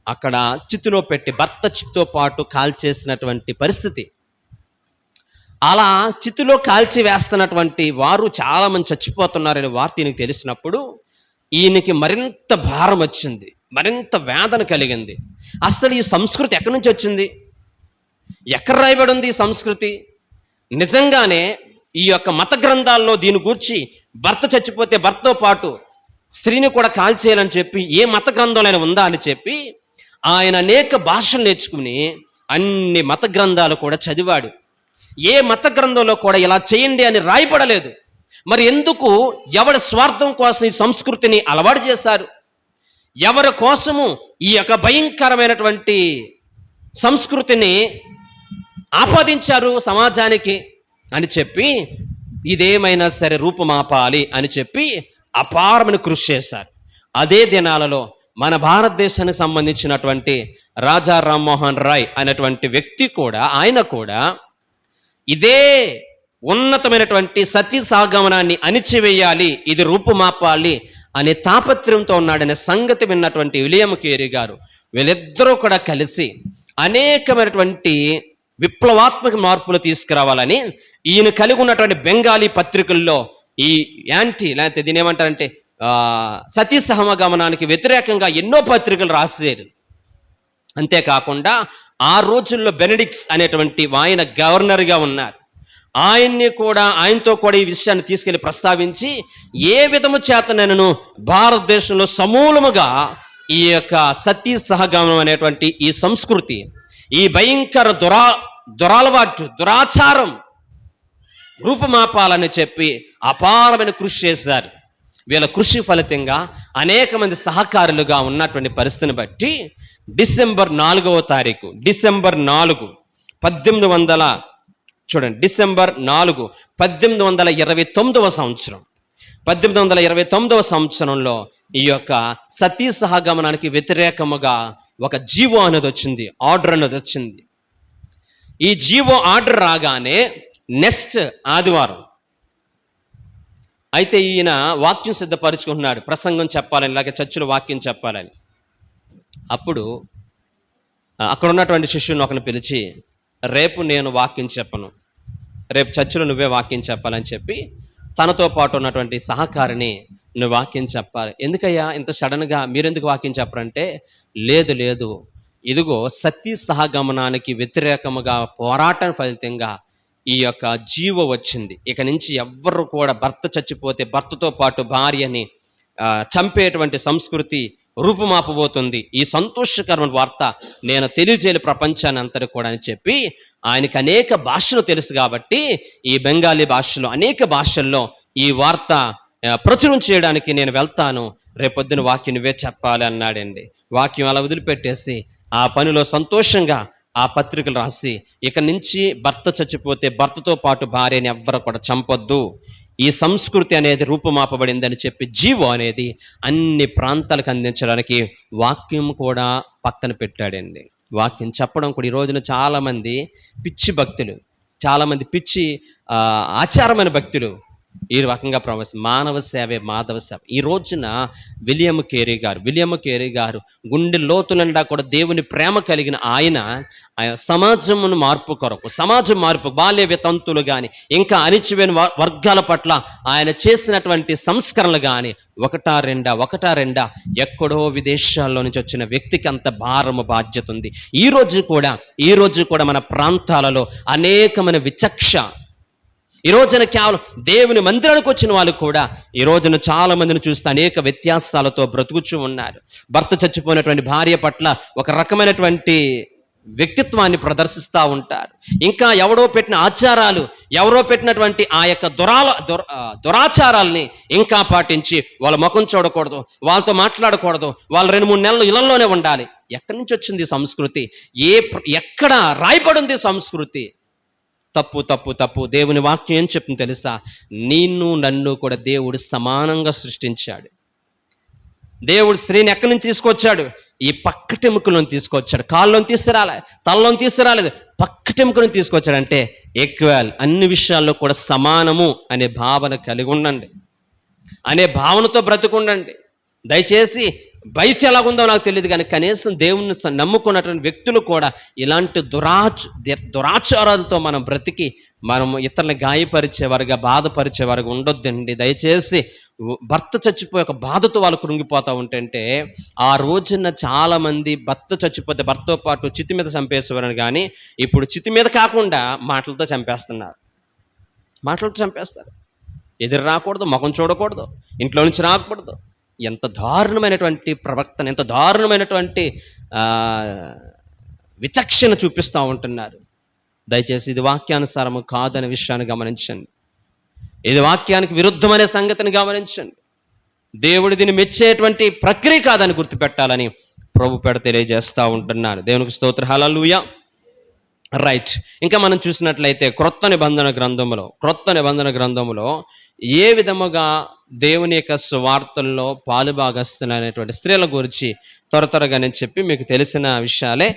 అక్కడ చితిలో పెట్టి భర్త చిత్తో పాటు కాల్చేసినటువంటి పరిస్థితి. అలా చితిలో కాల్చి వేస్తున్నటువంటి వారు చాలామంది చచ్చిపోతున్నారనే వార్త ఈయనకి తెలిసినప్పుడు ఈయనకి మరింత భారం వచ్చింది, మరింత వేదన కలిగింది. అసలు ఈ సంస్కృతి ఎక్కడి నుంచి వచ్చింది, ఎక్కడ రాయబడి ఉంది ఈ సంస్కృతి? నిజంగానే ఈ యొక్క మత గ్రంథాల్లో దీని గూర్చి భర్త చచ్చిపోతే భర్తతో పాటు స్త్రీని కూడా కాల్చేయాలని చెప్పి ఏ మత గ్రంథంలో ఉందా అని చెప్పి ఆయన అనేక భాషలు నేర్చుకుని అన్ని మత గ్రంథాలు కూడా చదివాడు. ఏ మత గ్రంథంలో కూడా ఇలా చేయండి అని రాయబడలేదు. మరి ఎందుకు, ఎవరి స్వార్థం కోసం ఈ సంస్కృతిని అలవాటు చేశారు, ఎవరి కోసము ఈ యొక్క భయంకరమైనటువంటి సంస్కృతిని ఆపాదించారు సమాజానికి అని చెప్పి ఇదేమైనా సరే రూపుమాపాలి అని చెప్పి అపారమైన కృషి చేశారు. అదే దినాలలో మన భారతదేశానికి సంబంధించినటువంటి రాజా రామ్మోహన్ రాయ్ అనేటువంటి వ్యక్తి కూడా, ఆయన కూడా ఇదే ఉన్నతమైనటువంటి సతీ సహగమనాన్ని అణిచివేయాలి, ఇది రూపుమాపాలి అనే తాపత్రయంతో ఉన్నాడనే సంగతి విన్నటువంటి విలియం కేరీ గారు, వీళ్ళిద్దరూ కూడా కలిసి అనేకమైనటువంటి విప్లవాత్మక మార్పులు తీసుకురావాలని ఈయన కలిగి ఉన్నటువంటి బెంగాలీ పత్రికల్లో ఈ లేకపోతే దీని ఏమంటారంటే సతీ సహగమనానికి వ్యతిరేకంగా ఎన్నో పత్రికలు రాశారు. అంతేకాకుండా ఆ రోజుల్లో బెనడిక్ట్స్ అనేటువంటి ఆయన గవర్నర్గా ఉన్నారు. ఆయనతో కూడా ఈ విషయాన్ని తీసుకెళ్లి ప్రస్తావించి ఏ విధము చేత నేను భారతదేశంలో సమూలముగా ఈ యొక్క సతీ సహగమనం అనేటువంటి ఈ సంస్కృతి, ఈ భయంకర దురాలవాటు, దురాచారం రూపుమాపాలని చెప్పి అపారమైన కృషి చేశారు. వీళ్ళ కృషి ఫలితంగా అనేక మంది సహకారులుగా ఉన్నటువంటి పరిస్థితిని బట్టి డిసెంబర్ 4వ తారీఖు, డిసెంబర్ 4, 1800 చూడండి, డిసెంబర్ 4, 1829వ సంవత్సరం, 1829వ సంవత్సరంలో ఈ యొక్క సతీ సహగమనానికి వ్యతిరేకముగా ఒక జీవో అనేది వచ్చింది, ఆర్డర్ అనేది వచ్చింది. ఈ జీవో ఆర్డర్ రాగానే నెక్స్ట్ ఆదివారం అయితే ఈయన వాక్యం సిద్ధపరుచుకుంటున్నాడు, ప్రసంగం చెప్పాలని, ఇలాగే చర్చిలో వాక్యం చెప్పాలని. అప్పుడు అక్కడ ఉన్నటువంటి శిష్యుని ఒకరిని పిలిచి, రేపు నేను వాక్యం చెప్పను, రేపు చర్చిలో నువ్వే వాక్యం చెప్పాలని చెప్పి తనతో పాటు ఉన్నటువంటి సహకారిని, నువ్వు వాక్యం చెప్పాలి. ఎందుకయ్యా ఇంత సడన్గా మీరెందుకు వాక్యం చెప్పరంటే, లేదు ఇదిగో సతీ సహగమనానికి వ్యతిరేకముగా పోరాటం ఫలితంగా ఈ యొక్క జీవో వచ్చింది. ఇక నుంచి ఎవ్వరు కూడా భర్త చచ్చిపోతే భర్తతో పాటు భార్యని చంపేటువంటి సంస్కృతి రూపుమాపబోతుంది. ఈ సంతోషకరమైన వార్త నేను తెలియజేయాలి ప్రపంచాన్ని అంతటి కూడా అని చెప్పి, ఆయనకి అనేక భాషలు తెలుసు కాబట్టి ఈ బెంగాలీ భాషలో అనేక భాషల్లో ఈ వార్త ప్రచురం చేయడానికి నేను వెళ్తాను, రేపొద్దున వాక్యం నువ్వే చెప్పాలి అన్నాడండి. వాక్యం అలా వదిలిపెట్టేసి ఆ పనిలో సంతోషంగా ఆ పత్రికలు రాసి, ఇక నుంచి భర్త చచ్చిపోతే భర్తతో పాటు భార్యని ఎవ్వరు కూడా చంపొద్దు, ఈ సంస్కృతి అనేది రూపుమాపబడిందని చెప్పి జీవో అనేది అన్ని ప్రాంతాలకు అందించడానికి వాక్యం కూడా పక్కన పెట్టాడండి. వాక్యం చెప్పడం కూడా ఈ రోజున చాలామంది పిచ్చి భక్తులు, చాలామంది పిచ్చి ఆచారమైన భక్తులు ఈ రకంగా మానవ సేవే మాధవ సేవ. ఈ రోజున విలియం కేరీ గారు గుండె లోతులండా కూడా దేవుని ప్రేమ కలిగిన ఆయన సమాజమును మార్పు కొరకు, సమాజం మార్పు, బాల్య వితంతులు కానీ ఇంకా అణిచివేని వర్గాల పట్ల ఆయన చేసినటువంటి సంస్కరణలు కానీ ఒకటా రెండా ఎక్కడో విదేశాల్లో నుంచి వచ్చిన వ్యక్తికి అంత భారము బాధ్యత ఉంది. ఈ రోజు కూడా మన ప్రాంతాలలో అనేకమైన విచక్ష, ఈ రోజున కేవలం దేవుని మందిరానికి వచ్చిన వాళ్ళు కూడా ఈ రోజున చాలా మందిని చూస్తే అనేక వ్యత్యాసాలతో బ్రతుకుచూ ఉన్నారు. భర్త చచ్చిపోయినటువంటి భార్య పట్ల ఒక రకమైనటువంటి వ్యక్తిత్వాన్ని ప్రదర్శిస్తూ ఉంటారు. ఇంకా ఎవరో పెట్టిన ఆచారాలు, ఎవరో పెట్టినటువంటి ఆ యొక్క దురాచారాల్ని ఇంకా పాటించి వాళ్ళ ముఖం చూడకూడదు, వాళ్ళతో మాట్లాడకూడదు, వాళ్ళు 2-3 నెలలు ఇళ్లలోనే ఉండాలి. ఎక్కడి నుంచి వచ్చింది సంస్కృతి? ఎక్కడ రాయబడింది సంస్కృతి? తప్పు. దేవుని వాక్యం ఏం చెప్తుంది తెలుసా? నిన్ను నన్ను కూడా దేవుడు సమానంగా సృష్టించాడు. దేవుడు స్త్రీని ఎక్కడి నుంచి తీసుకొచ్చాడు? ఈ పక్కటెముకలను తీసుకొచ్చాడు. కాళ్ళలోని తీసుకురాలే, తలలోని తీసుకురాలేదు, పక్కటెముకలను తీసుకొచ్చాడంటే ఈక్వల్, అన్ని విషయాల్లో కూడా సమానము అనే భావన కలిగి ఉండండి, అనే భావనతో బ్రతుకుండండి. దయచేసి బయట ఎలాగుందో నాకు తెలియదు కానీ కనీసం దేవుని నమ్ముకున్నటువంటి వ్యక్తులు కూడా ఇలాంటి దురాచారాలతో మనం బ్రతికి మనం ఇతరులను గాయపరిచేవారుగా, బాధపరిచేవారుగా ఉండొద్దండి. దయచేసి భర్త చచ్చిపోయి ఒక బాధతో వాళ్ళు కృంగిపోతూ ఉంటుంటే, ఆ రోజున చాలామంది భర్త చచ్చిపోతే భర్తతో పాటు చితి మీద చంపేసేవారని, కానీ ఇప్పుడు చితి మీద కాకుండా మాటలతో చంపేస్తారు. ఎదురు రాకూడదు, ముఖం చూడకూడదు, ఇంట్లో నుంచి రాకూడదు. ఎంత దారుణమైనటువంటి ప్రవర్తన, ఎంత దారుణమైనటువంటి విచక్షణ చూపిస్తూ ఉంటున్నారు. దయచేసి ఇది వాక్యానుసారము కాదనే విషయాన్ని గమనించండి. ఇది వాక్యానికి విరుద్ధమనే సంగతిని గమనించండి. దేవుడు దీన్ని మెచ్చేటువంటి ప్రక్రియ కాదని గుర్తుపెట్టాలని ప్రభు పేడ తెలియజేస్తూ ఉంటున్నాను. దేవునికి స్తోత్రం, హల్లెలూయా. రైట్, ఇంకా మనం చూసినట్లయితే క్రొత్త నిబంధన గ్రంథములో ఏ విధముగా దేవుని యొక్క సువార్తల్లో పాలుభాగస్తులైనటువంటి స్త్రీల గురించి త్వరగా నేను చెప్పి మీకు తెలిసిన విషయాలే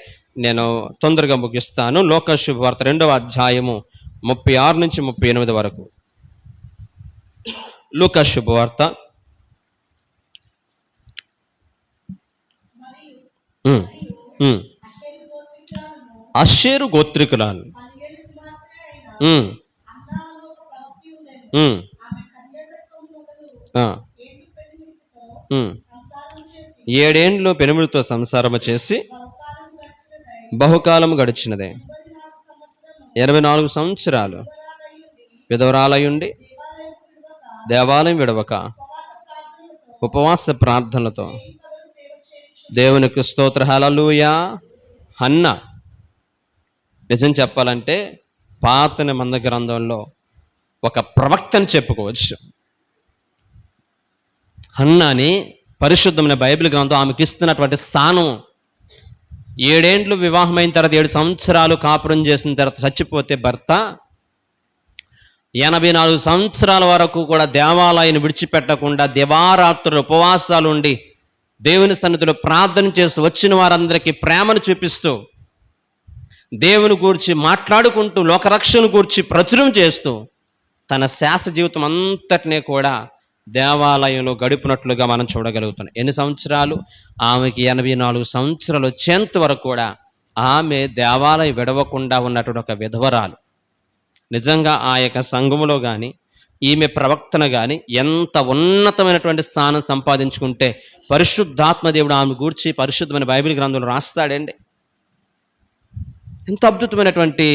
నేను తొందరగా ముగిస్తాను. లోకా శుభవార్త 2వ అధ్యాయము 36 నుంచి 38 వరకు. లోకా శుభవార్త అషేరు గోత్రికురాలు ఏడేండ్లు పెనుములతో సంసారము చేసి బహుకాలము గడిచినదే. 84 సంవత్సరాలు విధవరాలయుండి దేవాలయం విడవక ఉపవాస ప్రార్థనలతో దేవునికి స్తోత్ర, హల్లెలూయా. హన్నా నిజం చెప్పాలంటే పాత నిబంధన గ్రంథంలో ఒక ప్రవక్తని చెప్పుకోవచ్చు. హన్నాని పరిశుద్ధమైన బైబిల్ గ్రంథం ఆమెకి ఇస్తున్నటువంటి స్థానం. 7 ఏండ్లు వివాహమైన తర్వాత 7 సంవత్సరాలు కాపురం చేసిన తర్వాత చచ్చిపోతే భర్త 84 సంవత్సరాల వరకు కూడా దేవాలయాన్ని విడిచిపెట్టకుండా దివారాత్రులు ఉపవాసాలు ఉండి దేవుని సన్నిధిలో ప్రార్థన చేస్తూ వచ్చిన వారందరికీ ప్రేమను చూపిస్తూ దేవుని గూర్చి మాట్లాడుకుంటూ లోకరక్షణ గూర్చి ప్రచురం చేస్తూ తన శాస్త్ర జీవితం అంతటినీ కూడా దేవాలయంలో గడిపినట్లుగా మనం చూడగలుగుతున్నాం. ఎన్ని సంవత్సరాలు? ఆమెకి 84 సంవత్సరాలు వచ్చేంత వరకు కూడా ఆమె దేవాలయం విడవకుండా ఉన్నటువంటి ఒక విధవరాలు. నిజంగా ఆ యొక్క సంఘములో కానీ ఈమె ప్రవక్తన కానీ ఎంత ఉన్నతమైనటువంటి స్థానం సంపాదించుకుంటే పరిశుద్ధాత్మ దేవుడు ఆమె గూర్చి పరిశుద్ధమైన బైబిల్ గ్రంథంలో రాస్తాడండి. ఎంత అద్భుతమైనటువంటి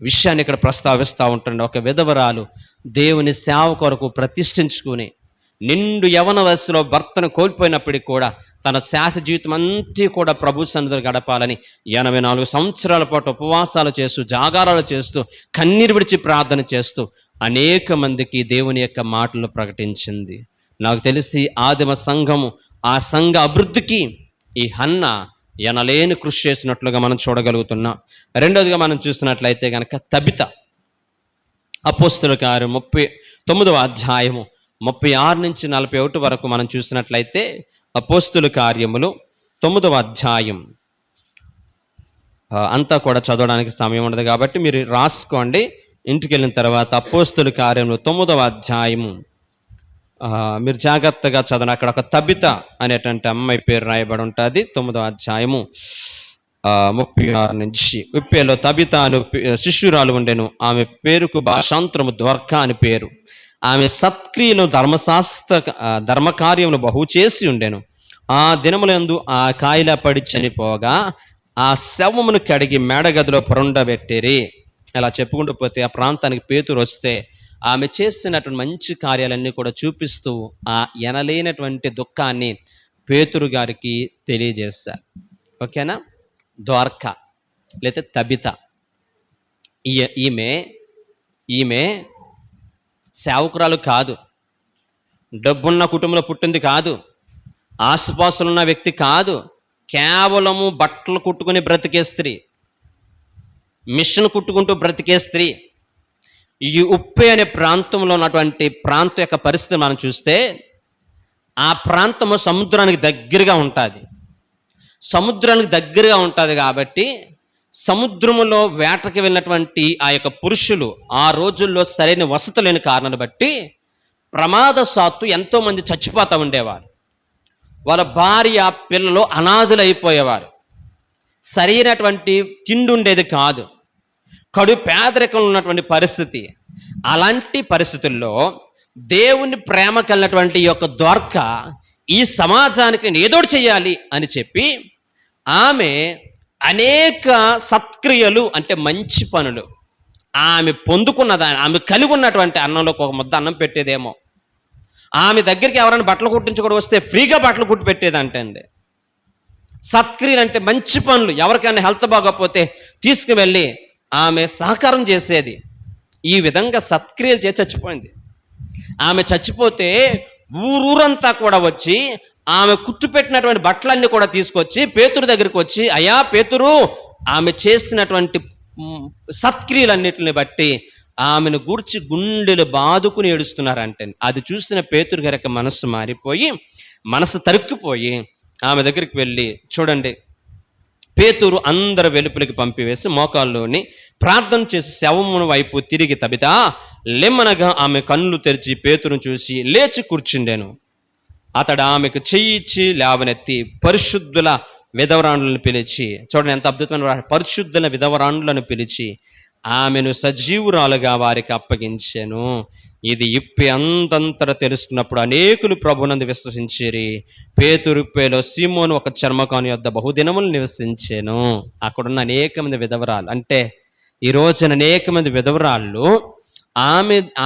విషయాన్ని ఇక్కడ ప్రస్తావిస్తూ ఉంటుంది. ఒక విధవరాలు దేవుని సేవ కొరకు ప్రతిష్ఠించుకుని నిండు యవన వయస్సులో భర్తను కోల్పోయినప్పటికీ కూడా తన శాస జీవితం అంతా కూడా ప్రభు సన్నిధిలో గడపాలని 84 సంవత్సరాల పాటు ఉపవాసాలు చేస్తూ, జాగారాలు చేస్తూ, కన్నీరు విడిచి ప్రార్థన చేస్తూ అనేక మందికి దేవుని యొక్క మాటలు ప్రకటించింది. నాకు తెలిసి ఆదిమ సంఘము, ఆ సంఘ అభివృద్ధికి ఈ హన్న ఎనలేని కృషి చేసినట్లుగా మనం చూడగలుగుతున్నాం. రెండోదిగా మనం చూసినట్లయితే కనుక తబిత, అపోస్తుల కార్యం 39వ అధ్యాయము 36 నుంచి 41 వరకు మనం చూసినట్లయితే, అపోస్తుల కార్యములు 9వ అధ్యాయం అంతా కూడా చదవడానికి సమయం ఉండదు కాబట్టి మీరు రాసుకోండి. ఇంటికి వెళ్ళిన తర్వాత అపోస్తుల కార్యములు 9వ అధ్యాయము మీరు జాగ్రత్తగా చదవండి. అక్కడ ఒక తబిత అనేటువంటి అమ్మాయి పేరు రాయబడి ఉంటుంది. 9వ అధ్యాయము 36 నుంచి. ఉప్పేలో తబిత అను శిష్యురాలు ఉండెను. ఆమె పేరుకు భాషాంతరము దొర్కా అని పేరు. ఆమె సత్క్రియలు ధర్మకార్యములు బహు చేసి ఉండెను. ఆ దినములందు ఆ కాయిల పడి చనిపోగా ఆ శవమును కడిగి మేడగదిలో పొరుండబెట్టిరి. ఇలా చెప్పుకుంటూ పోతే ఆ ప్రాంతానికి పేతురు వస్తే ఆమె చేస్తున్నటువంటి మంచి కార్యాలన్నీ కూడా చూపిస్తూ ఆ ఎనలేనటువంటి దుఃఖాన్ని పేతురు గారికి తెలియజేశారు. ఓకేనా? ద్వారకా లేదా తబిత, ఈమె సేవకురాలు కాదు, డబ్బున్న కుటుంబంలో పుట్టింది కాదు, ఆస్తుపాస్తులున్న వ్యక్తి కాదు, కేవలము బట్టలు కుట్టుకుని బ్రతికే స్త్రీ, మిషన్ కుట్టుకుంటూ బ్రతికే స్త్రీ. ఈ ఉప్పే అనే ప్రాంతంలో ఉన్నటువంటి ప్రాంతం యొక్క పరిస్థితి మనం చూస్తే, ఆ ప్రాంతము సముద్రానికి దగ్గరగా ఉంటుంది. సముద్రానికి దగ్గరగా ఉంటుంది కాబట్టి సముద్రములో వేటకి వెళ్ళినటువంటి ఆ యొక్క పురుషులు ఆ రోజుల్లో సరైన వసతి లేని కారణాన్ని బట్టి ప్రమాదశాత్తు ఎంతోమంది చచ్చిపోతూ ఉండేవారు. వాళ్ళ భార్య పిల్లలు అనాథులు అయిపోయేవారు. సరైనటువంటి తిండి ఉండేది కాదు. కడు పేదరికంలో ఉన్నటువంటి పరిస్థితి. అలాంటి పరిస్థితుల్లో దేవుని ప్రేమ కలిగినటువంటి ఈ యొక్క ద్వారకా ఈ సమాజానికి నేను ఏదోటి చేయాలి అని చెప్పి ఆమె అనేక సత్క్రియలు, అంటే మంచి పనులు ఆమె పొందుకున్నదాన్ని, ఆమె కలిగి ఉన్నటువంటి అన్నంలోకి ఒక ముద్ద అన్నం పెట్టేదేమో, ఆమె దగ్గరికి ఎవరైనా బట్టలు కుట్టించుకోవడం వస్తే ఫ్రీగా బట్టలు కుట్టి పెట్టేదంటండి. సత్క్రియలు అంటే మంచి పనులు, ఎవరికైనా హెల్త్ బాగోకపోతే తీసుకువెళ్ళి ఆమె సహకారం చేసేది. ఈ విధంగా సత్క్రియలు చేసి చచ్చిపోయింది. ఆమె చచ్చిపోతే ఊరంతా కూడా వచ్చి ఆమె కుట్టుపెట్టినటువంటి బట్టలన్నీ కూడా తీసుకొచ్చి పేతురు దగ్గరికి వచ్చి, అయ్యా పేతురు, ఆమె చేసినటువంటి సత్క్రియలన్నిటిని బట్టి ఆమెను గూర్చి గుండెలు బాదుకుని ఏడుస్తున్నారంటే, అది చూసిన పేతురు గారికి మనస్సు మారిపోయి, మనసు తరుక్కుపోయి ఆమె దగ్గరికి వెళ్ళి, చూడండి, పేతురు అందరు వెలుపలికి పంపివేసి మోకాల్లోని ప్రార్థన చేసి శవమును వైపు తిరిగి తబిత లెమ్మనగా ఆమె కన్నులు తెరిచి పేతురును చూసి లేచి కూర్చుండెను. అతడు ఆమెకు చెయ్యిచ్చి లేవనెత్తి పరిశుద్ధుల విధవరాండ్లను పిలిచి, చూడండి ఎంత అద్భుతమైన, పరిశుద్ధుల విధవరాండ్లను పిలిచి ఆమెను సజీవురాలుగా వారికి అప్పగించాను. ఇది ఇప్పి అంతంతర తెలుసుకున్నప్పుడు అనేకులు ప్రభునందు విశ్వసించిరి. పేతురుప్పేలో సీమోను ఒక చర్మకాను యొద్ద బహుదినములు నివసించాను. అక్కడున్న అనేక మంది విధవరాలు, అంటే ఈ రోజున అనేక మంది విధవరాళ్ళు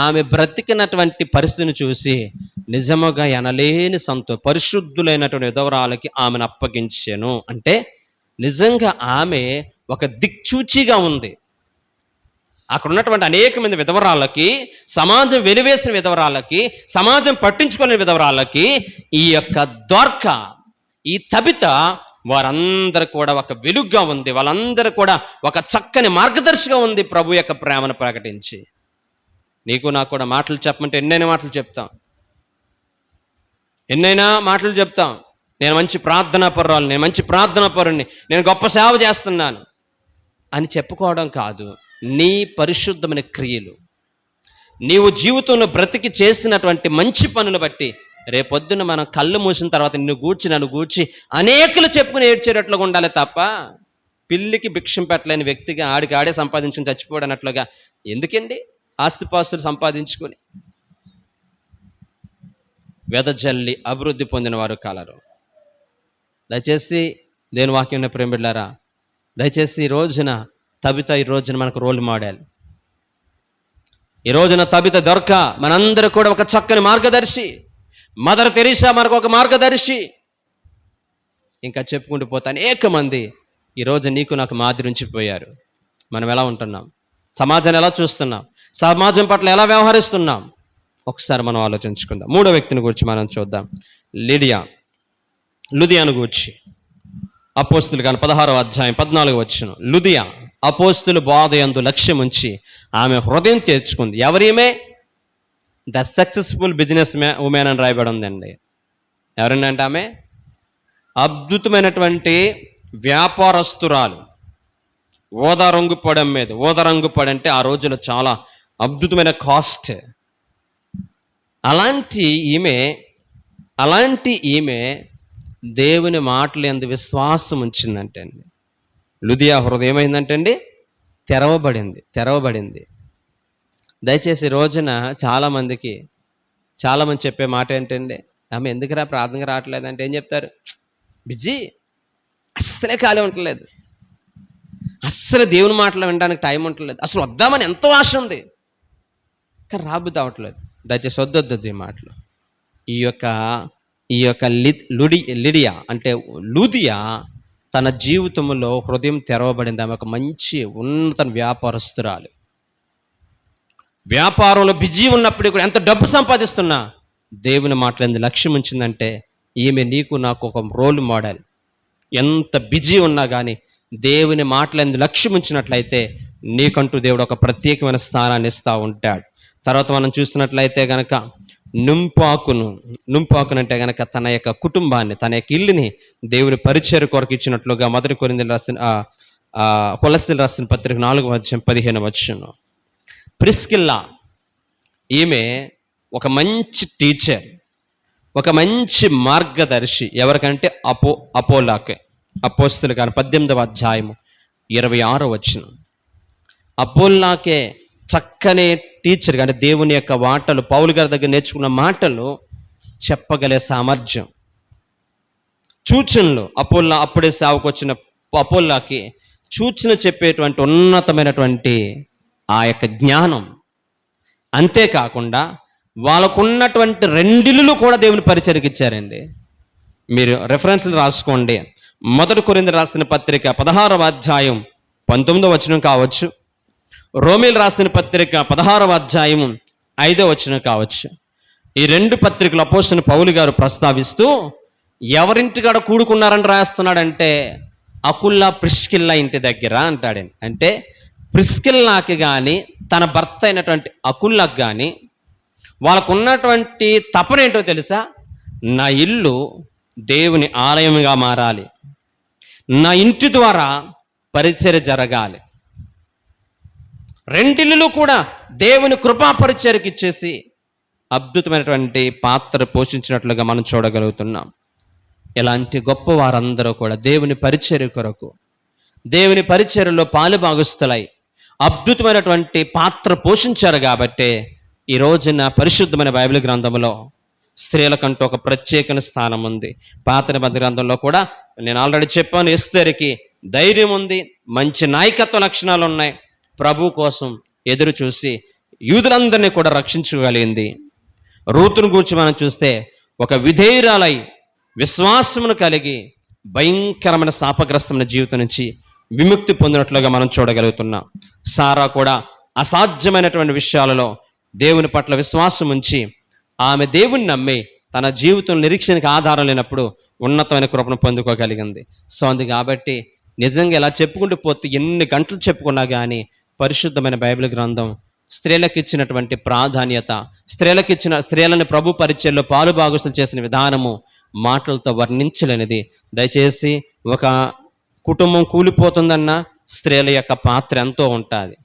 ఆమె బ్రతికినటువంటి పరిస్థితిని చూసి నిజముగా ఎనలేని పరిశుద్ధులైనటువంటి విధవరాలకి ఆమెను అప్పగించాను. అంటే నిజంగా ఆమె ఒక దిక్చూచిగా ఉంది. అక్కడ ఉన్నటువంటి అనేక మంది విధవరాళ్ళకి, సమాజం వెలివేసిన విధవరాళ్ళకి, సమాజం పట్టించుకునే విధవరాళ్ళకి ఈ యొక్క ద్వారకా, ఈ తబిత వారందరూ కూడా ఒక వెలుగుగా ఉంది. వాళ్ళందరూ కూడా ఒక చక్కని మార్గదర్శిగా ఉంది ప్రభు యొక్క ప్రేమను ప్రకటించి. నీకు నాకు కూడా మాటలు చెప్పమంటే ఎన్నైనా మాటలు చెప్తాం, ఎన్నైనా మాటలు చెప్తాం. నేను మంచి ప్రార్థనా పరురాలు, నేను మంచి ప్రార్థనా పరుణ్ణి, నేను గొప్ప సేవ చేస్తున్నాను అని చెప్పుకోవడం కాదు. నీ పరిశుద్ధమైన క్రియలు, నీవు జీవితంలో బ్రతికి చేసినటువంటి మంచి పనులు బట్టి రేపొద్దున మనం కళ్ళు మూసిన తర్వాత నన్ను గూర్చి అనేకులు చెప్పుకుని ఏడ్చేటట్లుగా ఉండాలి తప్ప, పిల్లికి భిక్షం పెట్టలేని వ్యక్తిగా ఆడికి సంపాదించుకుని చచ్చిపోవడం అన్నట్లుగా ఎందుకండి ఆస్తిపాస్తులు సంపాదించుకొని. వెదజల్లి అభివృద్ధి పొందిన వారు కలరు. దయచేసి దేవుని వాక్యం ప్రేమ బిడ్డలారా, దయచేసి ఈ రోజున తబిత ఈ రోజున మనకు రోల్ మోడల్. ఈ రోజున తబిత దొరక మనందరూ కూడా ఒక చక్కని మార్గదర్శి. మదర్ తెరీసా మనకు ఒక మార్గదర్శి. ఇంకా చెప్పుకుంటూ పోతే అనేక మంది ఈరోజు నీకు నాకు మాదిరి ఉంచిపోయారు. మనం ఎలా ఉంటున్నాం, సమాజాన్ని ఎలా చూస్తున్నాం, సమాజం పట్ల ఎలా వ్యవహరిస్తున్నాం, ఒకసారి మనం ఆలోచించుకుందాం. మూడో వ్యక్తిని గురించి మనం చూద్దాం. లుదియాను గూర్చి అపోస్తులు కానీ 16వ అధ్యాయం 14వ వచనం. లుదియా అపోస్తులు బోధ యందు లక్ష్యం ఉంచి ఆమె హృదయం తెరుచుకుంది. ఎవరేమే? ద సక్సెస్ఫుల్ బిజినెస్ ఉమెన్ అని రాయబడి ఉందండి. ఎవరంటే ఆమె అద్భుతమైనటువంటి వ్యాపారస్తురాలు. ఊదారంగు పొడి అమ్మేది. ఊదారంగు పొడి అంటే ఆ రోజుల్లో చాలా అద్భుతమైన కాస్ట్. అలాంటి ఈమె దేవుని మాటలు యందు విశ్వాసం ఉంచిందంటే అండి. లుదియా హృదయం ఏమైందంటే అండి, తెరవబడింది. దయచేసి రోజున చాలామంది చెప్పే మాట ఏంటండి, ఆమె ఎందుకురా ప్రార్థనగా రావట్లేదు అంటే ఏం చెప్తారు? బిజీ, అస్సలే ఖాళీ ఉండలేదు, అస్సలు దేవుని మాటలు వినడానికి టైం ఉండలేదు, అసలు వద్దామని ఎంతో ఆశ ఉంది కానీ రాబుద్ది అవ్వట్లేదు. దయచేసి వద్దొద్దు ఈ మాటలు. ఈ యొక్క లిడియా అంటే లూదియా తన జీవితంలో హృదయం తెరవబడింది. ఆమె ఒక మంచి ఉన్నత వ్యాపారస్తురాలు. వ్యాపారంలో బిజీ ఉన్నప్పుడు కూడా ఎంత డబ్బు సంపాదిస్తున్నా దేవుని మాటలందు లక్ష్యం ఉంచిందంటే ఈమె నీకు నాకు ఒక రోల్ మోడల్. ఎంత బిజీ ఉన్నా కానీ దేవుని మాటలందు లక్ష్యం ఉంచినట్లయితే నీకంటూ దేవుడు ఒక ప్రత్యేకమైన స్థానాన్ని ఇస్తూ ఉంటాడు. తర్వాత మనం చూస్తున్నట్లయితే గనక నుంపాకును అంటే గనక తన యొక్క కుటుంబాన్ని, తన యొక్క ఇల్లుని దేవుని పరిచర్య కొరకు ఇచ్చినట్లుగా మొదటి కొలస్సీలు రాసిన పత్రిక 4వ అధ్యాయం 15వ వచనం. ప్రిస్కిల్లా ఈమె ఒక మంచి టీచర్, ఒక మంచి మార్గదర్శి. ఎవరికంటే అపోలాకే. అపోస్తులు కానీ 18వ అధ్యాయము 26వ వచనం. అపోల్లాకే చక్కని టీచర్ కానీ దేవుని యొక్క మాటలు, పౌలు గారి దగ్గర నేర్చుకున్న మాటలు చెప్పగలే సామర్థ్యం, సూచనలు. అప్పుడే సేవకు వచ్చిన అపోల్లాకి సూచన చెప్పేటువంటి ఉన్నతమైనటువంటి ఆ యొక్క జ్ఞానం. అంతేకాకుండా వాళ్ళకున్నటువంటి 2 ఇల్లులు కూడా దేవుని పరిచర్యకి ఇచ్చారండి. మీరు రెఫరెన్స్లు రాసుకోండి. మొదటి కొరింథీయులకు రాసిన పత్రిక 16వ అధ్యాయం 19వ వచనం కావచ్చు, రోమీయులకు రాసిన పత్రిక 16వ అధ్యాయం 5వ వచనం కావచ్చు. ఈ 2 పత్రికలు అపోస్తలుడైన పౌలు గారు ప్రస్తావిస్తూ ఎవరింటికాడ కూడుకున్నారని రాస్తున్నాడంటే అకుల్లా ప్రిస్కిల్లా ఇంటి దగ్గర అంటాడండి. అంటే ప్రిస్కిల్లాకి కానీ తన భర్త అయినటువంటి అకుల్లాకి కానీ వాళ్ళకు ఉన్నటువంటి తపన ఏంటో తెలుసా? నా ఇల్లు దేవుని ఆలయంగా మారాలి, నా ఇంటి ద్వారా పరిచర్య జరగాలి. 2 ఇల్లులు కూడా దేవుని కృపా పరిచర్యకి ఇచ్చేసి అద్భుతమైనటువంటి పాత్ర పోషించినట్లుగా మనం చూడగలుగుతున్నాం. ఇలాంటి గొప్ప వారందరూ కూడా దేవుని పరిచర్య కొరకు, దేవుని పరిచర్యలో పాలుభాగస్తులై అద్భుతమైనటువంటి పాత్ర పోషించారు. కాబట్టే ఈ రోజున పరిశుద్ధమైన బైబిల్ గ్రంథంలో స్త్రీలకంటూ ఒక ప్రత్యేక స్థానం ఉంది. పాత నిబంధన గ్రంథంలో కూడా నేను ఆల్రెడీ చెప్పాను, ఎస్తేరుకి ధైర్యం ఉంది, మంచి నాయకత్వ లక్షణాలు ఉన్నాయి, ప్రభు కోసం ఎదురు చూసి యూదులందరినీ కూడా రక్షించగలిగింది. రూతును గూర్చి మనం చూస్తే ఒక విధేయురాలై విశ్వాసమును కలిగి భయంకరమైన శాపగ్రస్తమైన జీవితం నుంచి విముక్తి పొందినట్లుగా మనం చూడగలుగుతున్నాం. సారా కూడా అసాధ్యమైనటువంటి విషయాలలో దేవుని పట్ల విశ్వాసం ఉంచి ఆమె దేవుని నమ్మి తన జీవితం నిరీక్షణకు ఆధారం లేనప్పుడు ఉన్నతమైన కృపను పొందుకోగలిగింది. సో కాబట్టి నిజంగా ఇలా చెప్పుకుంటూ పోతే ఎన్ని గంటలు చెప్పుకున్నా కానీ పరిశుద్ధమైన బైబిల్ గ్రంథం స్త్రీలకు ఇచ్చినటువంటి ప్రాధాన్యత, స్త్రీలను ప్రభు పరిచర్యలో పాలుభాగస్తులు చేసిన విధానము మాటలతో వర్ణించలేనిది. దయచేసి ఒక కుటుంబం కూలిపోతుందన్నా స్త్రీల యొక్క పాత్ర ఎంతో ఉంటుంది.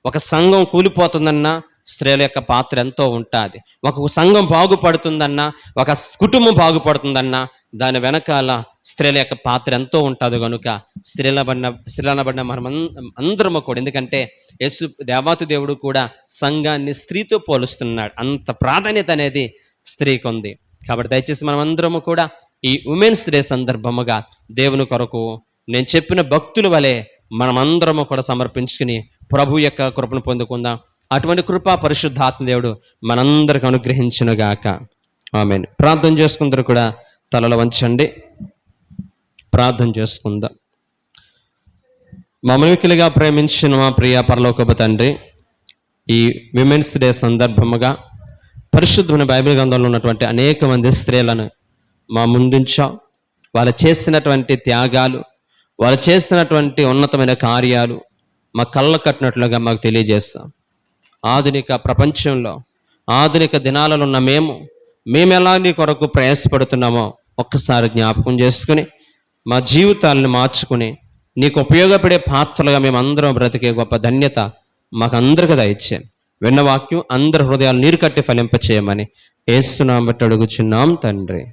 ఒక సంఘం కూలిపోతుందన్నా స్త్రీల యొక్క పాత్ర ఎంతో ఉంటుంది. ఒక సంఘం బాగుపడుతుందన్నా, ఒక కుటుంబం బాగుపడుతుందన్నా దాని వెనకాల స్త్రీల యొక్క పాత్ర ఎంతో ఉంటుంది. కనుక స్త్రీలనబడిన మనం అందరము కూడా, ఎందుకంటే దేవాతి దేవుడు కూడా సంఘాన్ని స్త్రీతో పోలుస్తున్నాడు. అంత ప్రాధాన్యత అనేది స్త్రీకి ఉంది. కాబట్టి దయచేసి మనం అందరము కూడా ఈ ఉమెన్స్ డే సందర్భముగా దేవుని కొరకు నేను చెప్పిన భక్తుల వలె మనమందరము కూడా సమర్పించుకుని ప్రభు యొక్క కృపను పొందుకుందాం. అటువంటి కృపా పరిశుద్ధాత్మ దేవుడు మనందరికి అనుగ్రహించునుగాక. ఆమేన్. ప్రార్థన చేసుకుందరు కూడా తలలు వంచండి. ప్రార్థన చేసుకుందాం. మమ్మల్ని మిక్కిలిగా ప్రేమించిన మా ప్రియ పరలోకపు తండ్రి, ఈ విమెన్స్ డే సందర్భముగా పరిశుద్ధమైన బైబిల్ గ్రంథంలో ఉన్నటువంటి అనేక మంది స్త్రీలను మా ముందుంచాం. వాళ్ళు చేసినటువంటి త్యాగాలు, వాళ్ళు చేసినటువంటి ఉన్నతమైన కార్యాలు మా కళ్ళ కట్టినట్లుగా మాకు తెలియజేస్తాం. ఆధునిక ప్రపంచంలో, ఆధునిక దినాలలో ఉన్న మేము ఎలా నీ కొరకు ప్రయాసపడుతున్నామో ఒక్కసారి జ్ఞాపకం చేసుకుని మా జీవితాలను మార్చుకుని నీకు ఉపయోగపడే పాత్రలుగా మేమందరం బ్రతికే గొప్ప ధన్యత మాకందరికీ దయచేయం. విన్న వాక్యం అందరి హృదయాలు నీరు కట్టి ఫలింపచేయమని యేసు నామమున అడుగుచున్నాం తండ్రి.